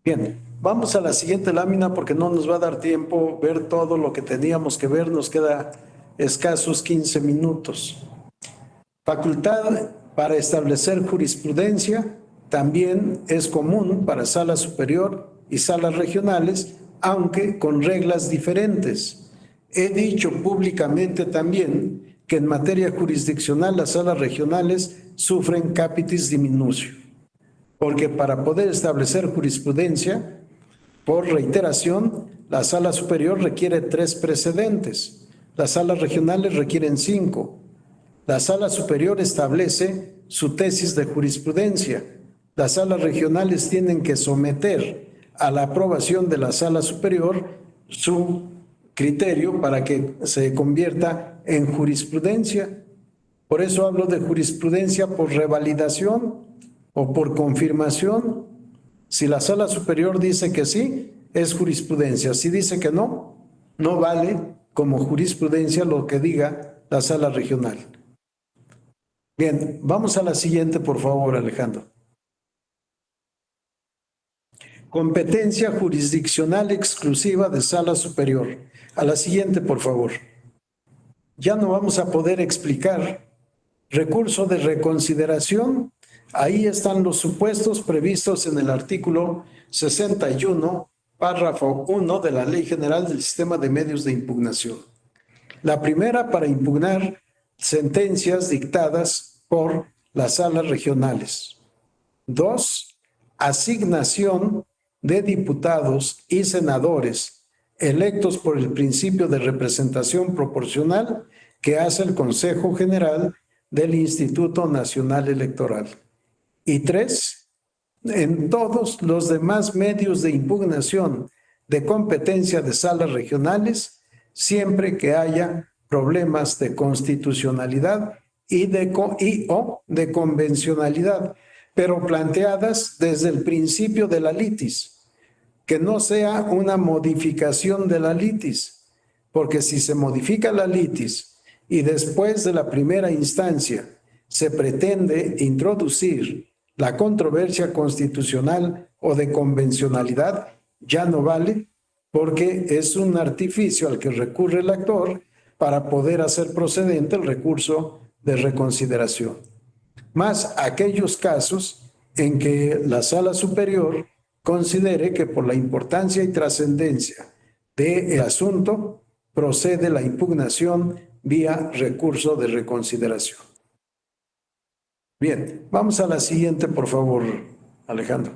Speaker 1: Bien, vamos a la siguiente lámina porque no nos va a dar tiempo ver todo lo que teníamos que ver. Nos queda escasos 15 minutos. Facultad para establecer jurisprudencia también es común para sala superior y salas regionales, aunque con reglas diferentes. He dicho públicamente también que en materia jurisdiccional las salas regionales sufren capitis diminutio, porque para poder establecer jurisprudencia, por reiteración, la sala superior requiere 3 precedentes, las salas regionales requieren 5. La sala superior establece su tesis de jurisprudencia. Las salas regionales tienen que someter a la aprobación de la sala superior su criterio para que se convierta en jurisprudencia. Por eso hablo de jurisprudencia por revalidación o por confirmación. Si la sala superior dice que sí, es jurisprudencia. Si dice que no, no vale como jurisprudencia lo que diga la sala regional. Bien, vamos a la siguiente, por favor, Alejandro. Competencia jurisdiccional exclusiva de sala superior. A la siguiente, por favor. Ya no vamos a poder explicar. Recurso de reconsideración. Ahí están los supuestos previstos en el artículo 61, párrafo 1 de la Ley General del Sistema de Medios de Impugnación. La primera, para impugnar sentencias dictadas por las salas regionales. 2, asignación de diputados y senadores electos por el principio de representación proporcional que hace el Consejo General del Instituto Nacional Electoral. Y 3, en todos los demás medios de impugnación de competencia de salas regionales, siempre que haya problemas de constitucionalidad o de convencionalidad, pero planteadas desde el principio de la litis, que no sea una modificación de la litis, porque si se modifica la litis y después de la primera instancia se pretende introducir la controversia constitucional o de convencionalidad, ya no vale, porque es un artificio al que recurre el actor para poder hacer procedente el recurso de reconsideración. Más aquellos casos en que la sala superior considere que por la importancia y trascendencia del asunto procede la impugnación vía recurso de reconsideración. Bien, vamos a la siguiente, por favor, Alejandro.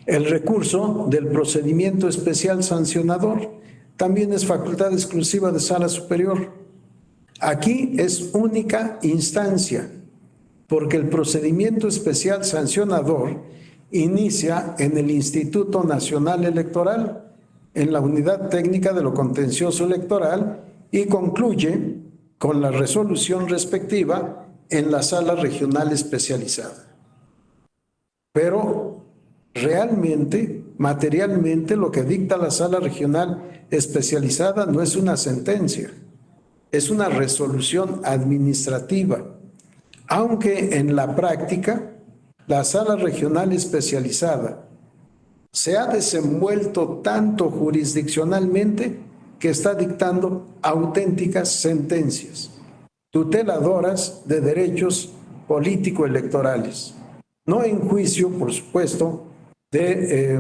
Speaker 1: El recurso del procedimiento especial sancionador también es facultad exclusiva de sala superior. Aquí es única instancia. porque el procedimiento especial sancionador inicia en el Instituto Nacional Electoral, en la Unidad Técnica de lo Contencioso Electoral, y concluye con la resolución respectiva en la Sala Regional Especializada. Pero realmente, materialmente, lo que dicta la Sala Regional Especializada no es una sentencia, es una resolución administrativa, aunque en la práctica la Sala Regional Especializada se ha desenvuelto tanto jurisdiccionalmente que está dictando auténticas sentencias tuteladoras de derechos político-electorales, no en juicio, por supuesto, de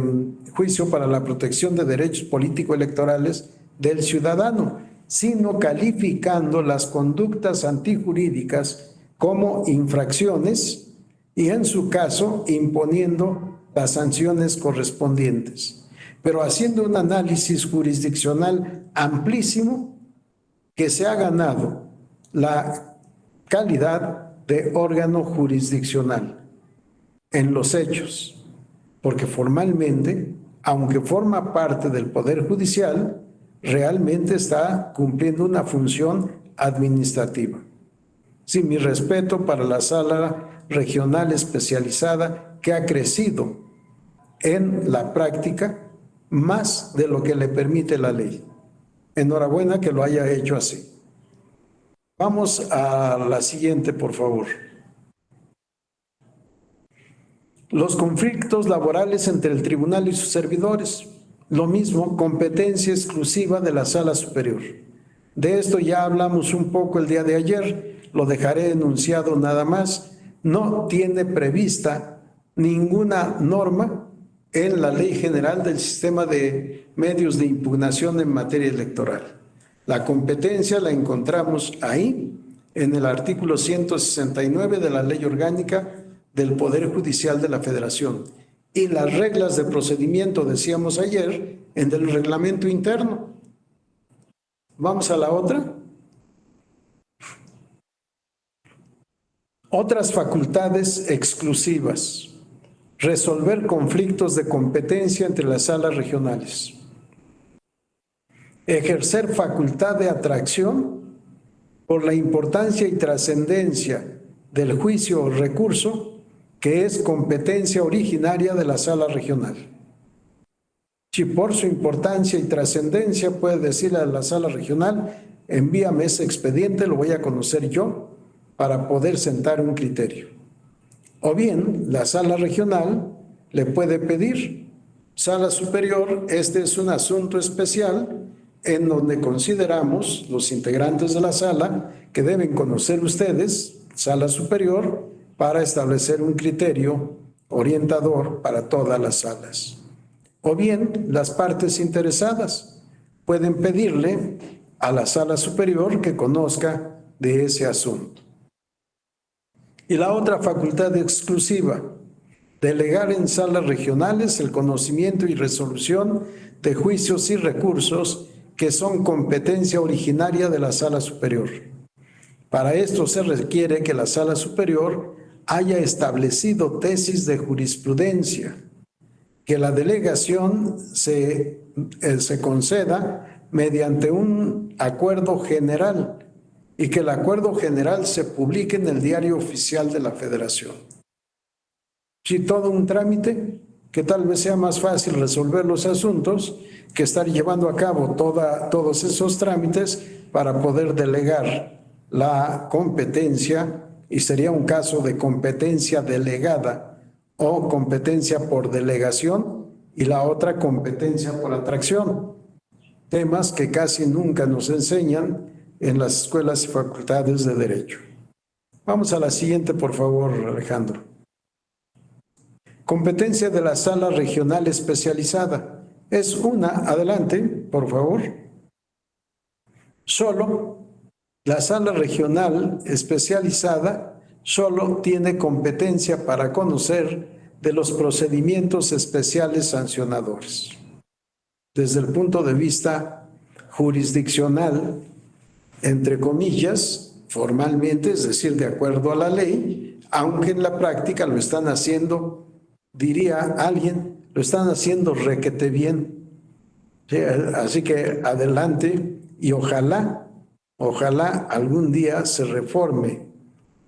Speaker 1: juicio para la protección de derechos político-electorales del ciudadano, sino calificando las conductas antijurídicas como infracciones y, en su caso, imponiendo las sanciones correspondientes, pero haciendo un análisis jurisdiccional amplísimo que se ha ganado la calidad de órgano jurisdiccional en los hechos, porque formalmente, aunque forma parte del Poder Judicial, realmente está cumpliendo una función administrativa. Sí, mi respeto para la Sala Regional Especializada, que ha crecido en la práctica más de lo que le permite la ley. Enhorabuena que lo haya hecho así. Vamos a la siguiente, por favor. Los conflictos laborales entre el tribunal y sus servidores. Lo mismo, competencia exclusiva de la Sala Superior. De esto ya hablamos un poco el día de ayer, lo dejaré enunciado nada más. No tiene prevista ninguna norma en la Ley General del Sistema de Medios de Impugnación en materia electoral. La competencia la encontramos ahí, en el artículo 169 de la Ley Orgánica del Poder Judicial de la Federación. Y las reglas de procedimiento, decíamos ayer, en el reglamento interno. Vamos a la otra. Otras facultades exclusivas. Resolver conflictos de competencia entre las salas regionales. Ejercer facultad de atracción por la importancia y trascendencia del juicio o recurso, que es competencia originaria de la sala regional. Si por su importancia y trascendencia puede decirle a la sala regional, envíame ese expediente, lo voy a conocer yo para poder sentar un criterio. O bien, la sala regional le puede pedir, sala superior, este es un asunto especial en donde consideramos, los integrantes de la sala, que deben conocer ustedes, sala superior, para establecer un criterio orientador para todas las salas. O bien, las partes interesadas pueden pedirle a la sala superior que conozca de ese asunto. Y la otra facultad exclusiva, delegar en salas regionales el conocimiento y resolución de juicios y recursos que son competencia originaria de la sala superior. Para esto se requiere que la sala superior haya establecido tesis de jurisprudencia, que la delegación se conceda mediante un acuerdo general y que el acuerdo general se publique en el Diario Oficial de la Federación. Sí, todo un trámite que tal vez sea más fácil resolver los asuntos que estar llevando a cabo todos esos trámites para poder delegar la competencia, y sería un caso de competencia delegada o competencia por delegación y la otra competencia por atracción. Temas que casi nunca nos enseñan en las escuelas y facultades de Derecho. Vamos a la siguiente, por favor, Alejandro. Competencia de la Sala Regional Especializada. Es una, adelante, por favor. Solo la Sala Regional Especializada solo tiene competencia para conocer de los procedimientos especiales sancionadores. Desde el punto de vista jurisdiccional, entre comillas, formalmente, es decir, de acuerdo a la ley, aunque en la práctica lo están haciendo, diría alguien, lo están haciendo requete bien. Sí, así que adelante y ojalá algún día se reforme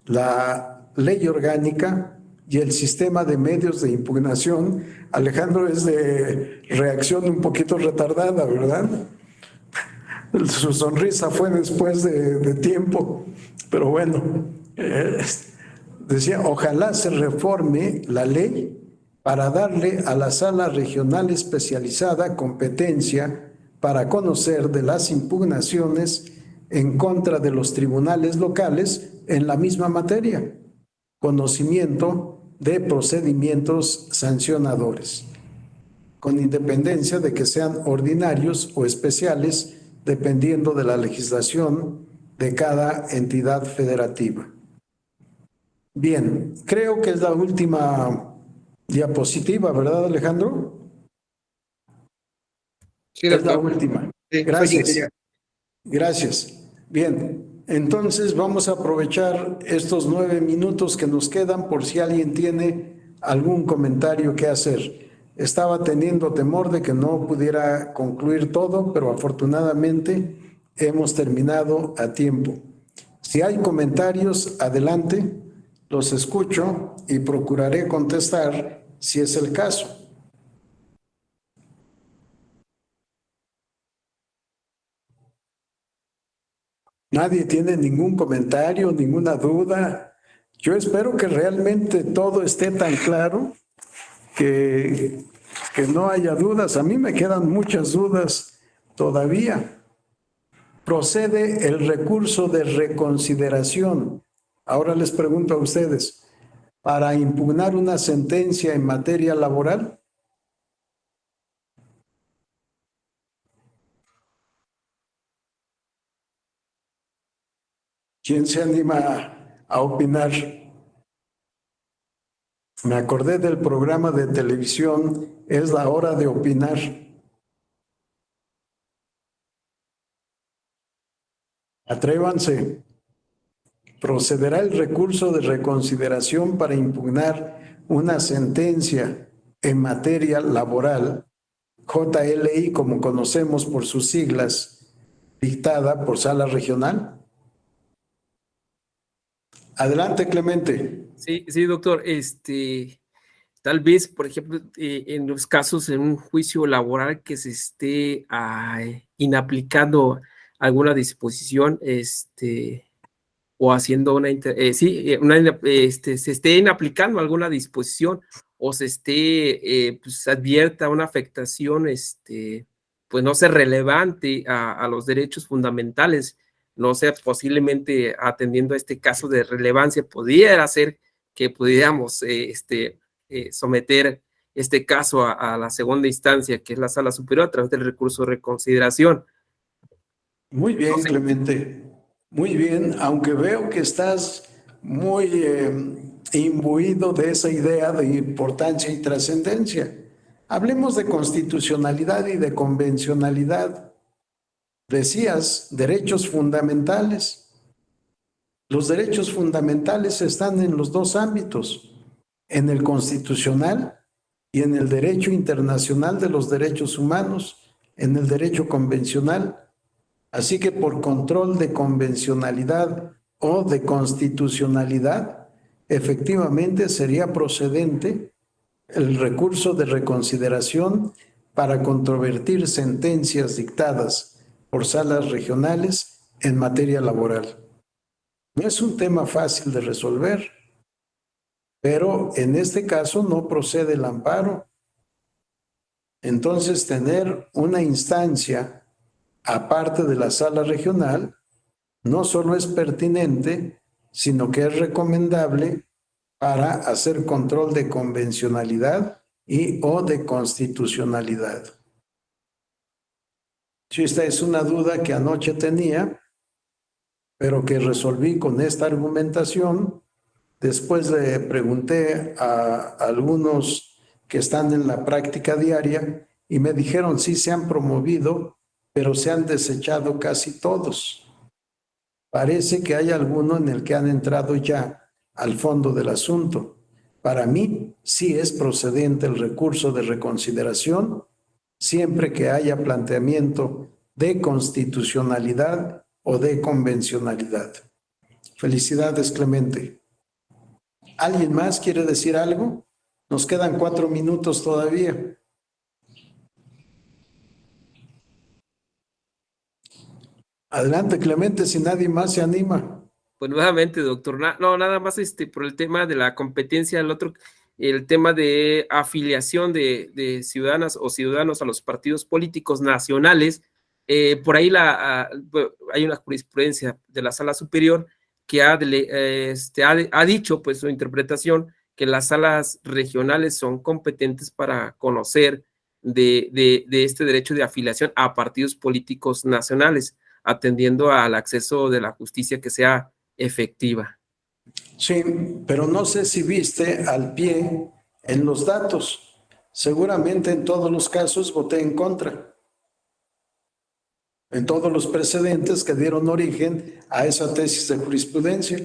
Speaker 1: la ley orgánica y el sistema de medios de impugnación. Alejandro es de reacción un poquito retardada, ¿verdad? Su sonrisa fue después de tiempo, pero bueno, decía, ojalá se reforme la ley para darle a la sala regional especializada competencia para conocer de las impugnaciones en contra de los tribunales locales en la misma materia, conocimiento de procedimientos sancionadores, con independencia de que sean ordinarios o especiales, dependiendo de la legislación de cada entidad federativa. Bien, creo que es la última diapositiva, ¿verdad, Alejandro?
Speaker 4: Sí,
Speaker 1: Es la
Speaker 4: doctor.
Speaker 1: última.
Speaker 4: Sí,
Speaker 1: Gracias. Gracias. Bien, entonces vamos a aprovechar estos 9 minutos que nos quedan por si alguien tiene algún comentario que hacer. Estaba teniendo temor de que no pudiera concluir todo, pero afortunadamente hemos terminado a tiempo. Si hay comentarios, adelante, los escucho y procuraré contestar si es el caso. Nadie tiene ningún comentario, ninguna duda. Yo espero que realmente todo esté tan claro que no haya dudas. A mí me quedan muchas dudas todavía. Procede el recurso de reconsideración. Ahora les pregunto a ustedes, ¿para impugnar una sentencia en materia laboral? ¿Quién se anima a opinar? Me acordé del programa de televisión, Es la hora de opinar. Atrévanse. Procederá el recurso de reconsideración para impugnar una sentencia en materia laboral, JLI, como conocemos por sus siglas, dictada por sala regional. Adelante, Clemente.
Speaker 4: Sí, sí, doctor. Tal vez, por ejemplo, en los casos en un juicio laboral que se esté inaplicando alguna disposición, o haciendo se esté inaplicando alguna disposición o se esté, pues advierta una afectación, pues no sea relevante a los derechos fundamentales, no sea posiblemente atendiendo a este caso de relevancia, pudiera ser que pudiéramos, someter este caso a la segunda instancia, que es la sala superior, a través del recurso de reconsideración.
Speaker 1: Muy bien, Clemente. Muy bien, aunque veo que estás muy imbuido de esa idea de importancia y trascendencia. Hablemos de constitucionalidad y de convencionalidad. Decías, derechos fundamentales. Los derechos fundamentales están en los dos ámbitos, en el constitucional y en el derecho internacional de los derechos humanos, en el derecho convencional. Así que por control de convencionalidad o de constitucionalidad, efectivamente sería procedente el recurso de reconsideración para controvertir sentencias dictadas por salas regionales en materia laboral. No es un tema fácil de resolver, pero en este caso no procede el amparo. Entonces, tener una instancia aparte de la sala regional no solo es pertinente, sino que es recomendable para hacer control de convencionalidad y o de constitucionalidad. Sí, esta es una duda que anoche tenía, pero que resolví con esta argumentación. Después le pregunté a algunos que están en la práctica diaria y me dijeron sí se han promovido, pero se han desechado casi todos. Parece que hay alguno en el que han entrado ya al fondo del asunto. Para mí, sí es procedente el recurso de reconsideración siempre que haya planteamiento de constitucionalidad o de convencionalidad. Felicidades, Clemente. ¿Alguien más quiere decir algo? Nos quedan 4 minutos todavía. Adelante, Clemente, si nadie más se anima.
Speaker 4: Pues nuevamente, doctor, no, nada más por el tema de la competencia, el tema de afiliación de ciudadanas o ciudadanos a los partidos políticos nacionales, por ahí hay una jurisprudencia de la Sala Superior que ha dicho, pues, su interpretación, que las salas regionales son competentes para conocer de este derecho de afiliación a partidos políticos nacionales, atendiendo al acceso de la justicia que sea efectiva.
Speaker 1: Sí, pero no sé si viste al pie en los datos. Seguramente en todos los casos voté en contra. En todos los precedentes que dieron origen a esa tesis de jurisprudencia.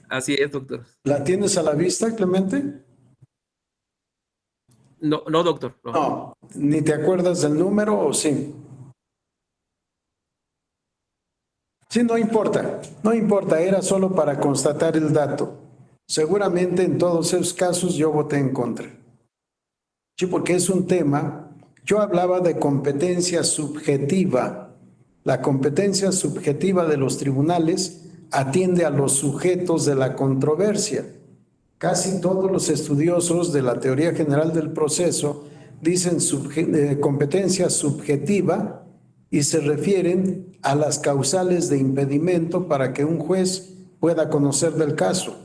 Speaker 4: Así es, doctor.
Speaker 1: ¿La tienes a la vista, Clemente?
Speaker 4: No, doctor. No.
Speaker 1: No, ¿ni te acuerdas del número o sí? Sí, no importa, era solo para constatar el dato. Seguramente en todos esos casos yo voté en contra. Sí, porque es un tema, yo hablaba de competencia subjetiva. La competencia subjetiva de los tribunales atiende a los sujetos de la controversia. Casi todos los estudiosos de la teoría general del proceso dicen competencia subjetiva y se refieren a las causales de impedimento para que un juez pueda conocer del caso.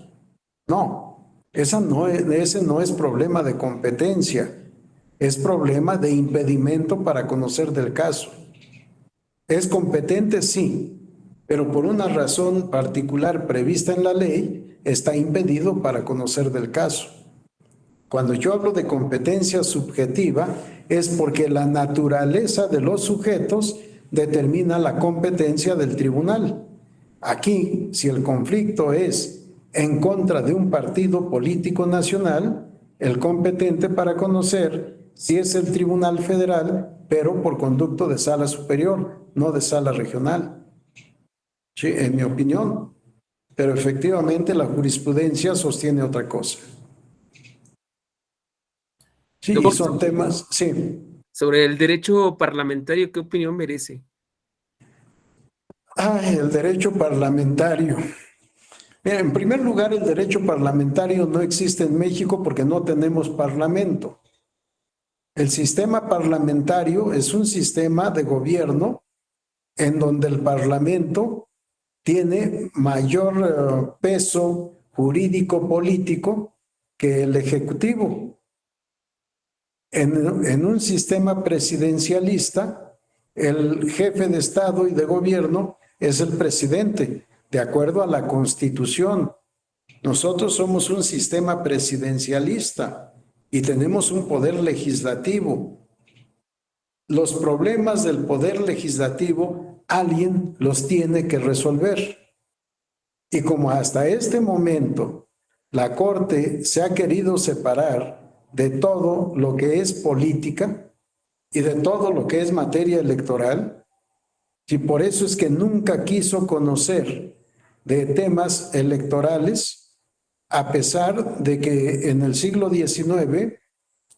Speaker 1: No, ese no es problema de competencia, es problema de impedimento para conocer del caso. ¿Es competente? Sí, pero por una razón particular prevista en la ley, está impedido para conocer del caso. Cuando yo hablo de competencia subjetiva, es porque la naturaleza de los sujetos determina la competencia del tribunal. Aquí, si el conflicto es en contra de un partido político nacional, el competente para conocer si es el Tribunal Federal, pero por conducto de sala superior, no de sala regional. Sí, en mi opinión. Pero efectivamente la jurisprudencia sostiene otra cosa. Sí, y son temas, sí.
Speaker 4: Sobre el derecho parlamentario, ¿qué opinión merece?
Speaker 1: El derecho parlamentario. Mira, en primer lugar, el derecho parlamentario no existe en México porque no tenemos parlamento. El sistema parlamentario es un sistema de gobierno en donde el parlamento tiene mayor peso jurídico político que el ejecutivo. En un sistema presidencialista, el jefe de Estado y de gobierno es el presidente, de acuerdo a la Constitución. Nosotros somos un sistema presidencialista y tenemos un poder legislativo. Los problemas del poder legislativo, alguien los tiene que resolver. Y como hasta este momento la Corte se ha querido separar de todo lo que es política y de todo lo que es materia electoral, y por eso es que nunca quiso conocer de temas electorales, a pesar de que en el siglo XIX,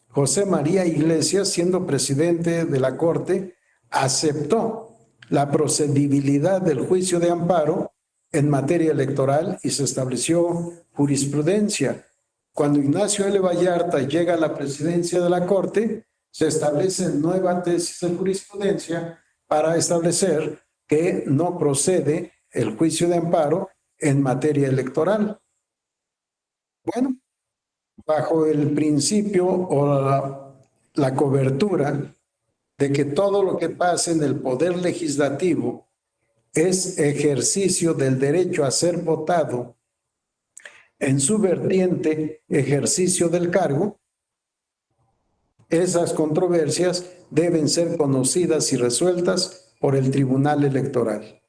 Speaker 1: José María Iglesias, siendo presidente de la Corte, aceptó la procedibilidad del juicio de amparo en materia electoral y se estableció jurisprudencia. Cuando Ignacio L. Vallarta llega a la presidencia de la Corte, se establece nueva tesis de jurisprudencia para establecer que no procede el juicio de amparo en materia electoral. Bueno, bajo el principio o la cobertura de que todo lo que pasa en el poder legislativo es ejercicio del derecho a ser votado en su vertiente ejercicio del cargo, esas controversias deben ser conocidas y resueltas por el Tribunal Electoral.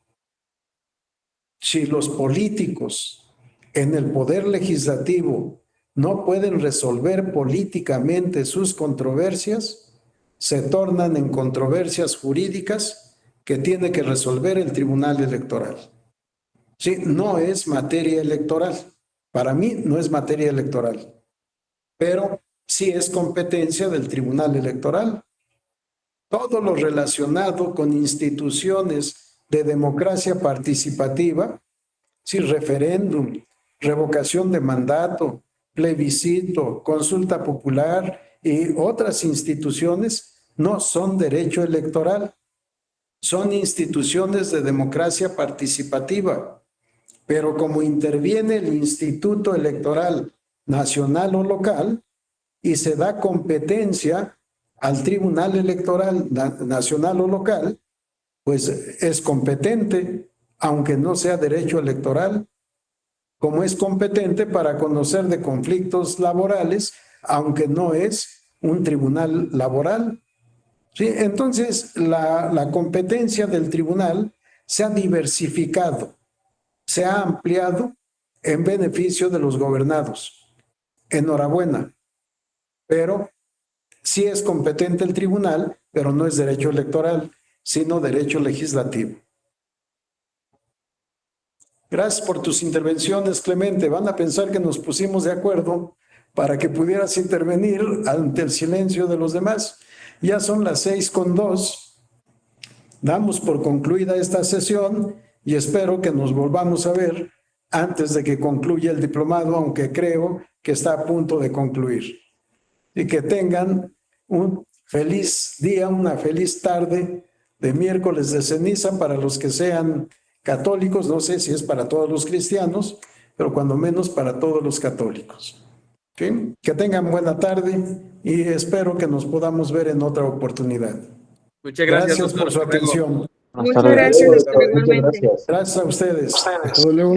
Speaker 1: si los políticos en el poder legislativo no pueden resolver políticamente sus controversias, se tornan en controversias jurídicas que tiene que resolver el Tribunal Electoral. Sí, no es materia electoral. Para mí no es materia electoral, pero sí es competencia del Tribunal Electoral. Todo lo relacionado con instituciones de democracia participativa, sí, referéndum, revocación de mandato, plebiscito, consulta popular y otras instituciones, no son derecho electoral, son instituciones de democracia participativa. Pero como interviene el Instituto Electoral Nacional o local y se da competencia al Tribunal Electoral Nacional o local, pues es competente, aunque no sea derecho electoral, como es competente para conocer de conflictos laborales, aunque no es un tribunal laboral. ¿Sí? Entonces, la competencia del tribunal se ha diversificado, se ha ampliado en beneficio de los gobernados. Enhorabuena, pero sí es competente el tribunal, pero no es derecho electoral, sino derecho legislativo. Gracias por tus intervenciones, Clemente. Van a pensar que nos pusimos de acuerdo para que pudieras intervenir ante el silencio de los demás. Ya son las 6:02. Damos por concluida esta sesión y espero que nos volvamos a ver antes de que concluya el diplomado, aunque creo que está a punto de concluir. Y que tengan un feliz día, una feliz tarde de miércoles de ceniza para los que sean católicos. No sé si es para todos los cristianos, pero cuando menos para todos los católicos. ¿Okay? Que tengan buena tarde y espero que nos podamos ver en otra oportunidad.
Speaker 4: Muchas gracias,
Speaker 1: Gracias por su
Speaker 4: doctor. Hasta luego.
Speaker 1: atención.
Speaker 6: Buenas
Speaker 2: Muchas
Speaker 6: tardes.
Speaker 2: gracias, doctor, igualmente.
Speaker 1: Gracias a ustedes.
Speaker 8: Hasta luego.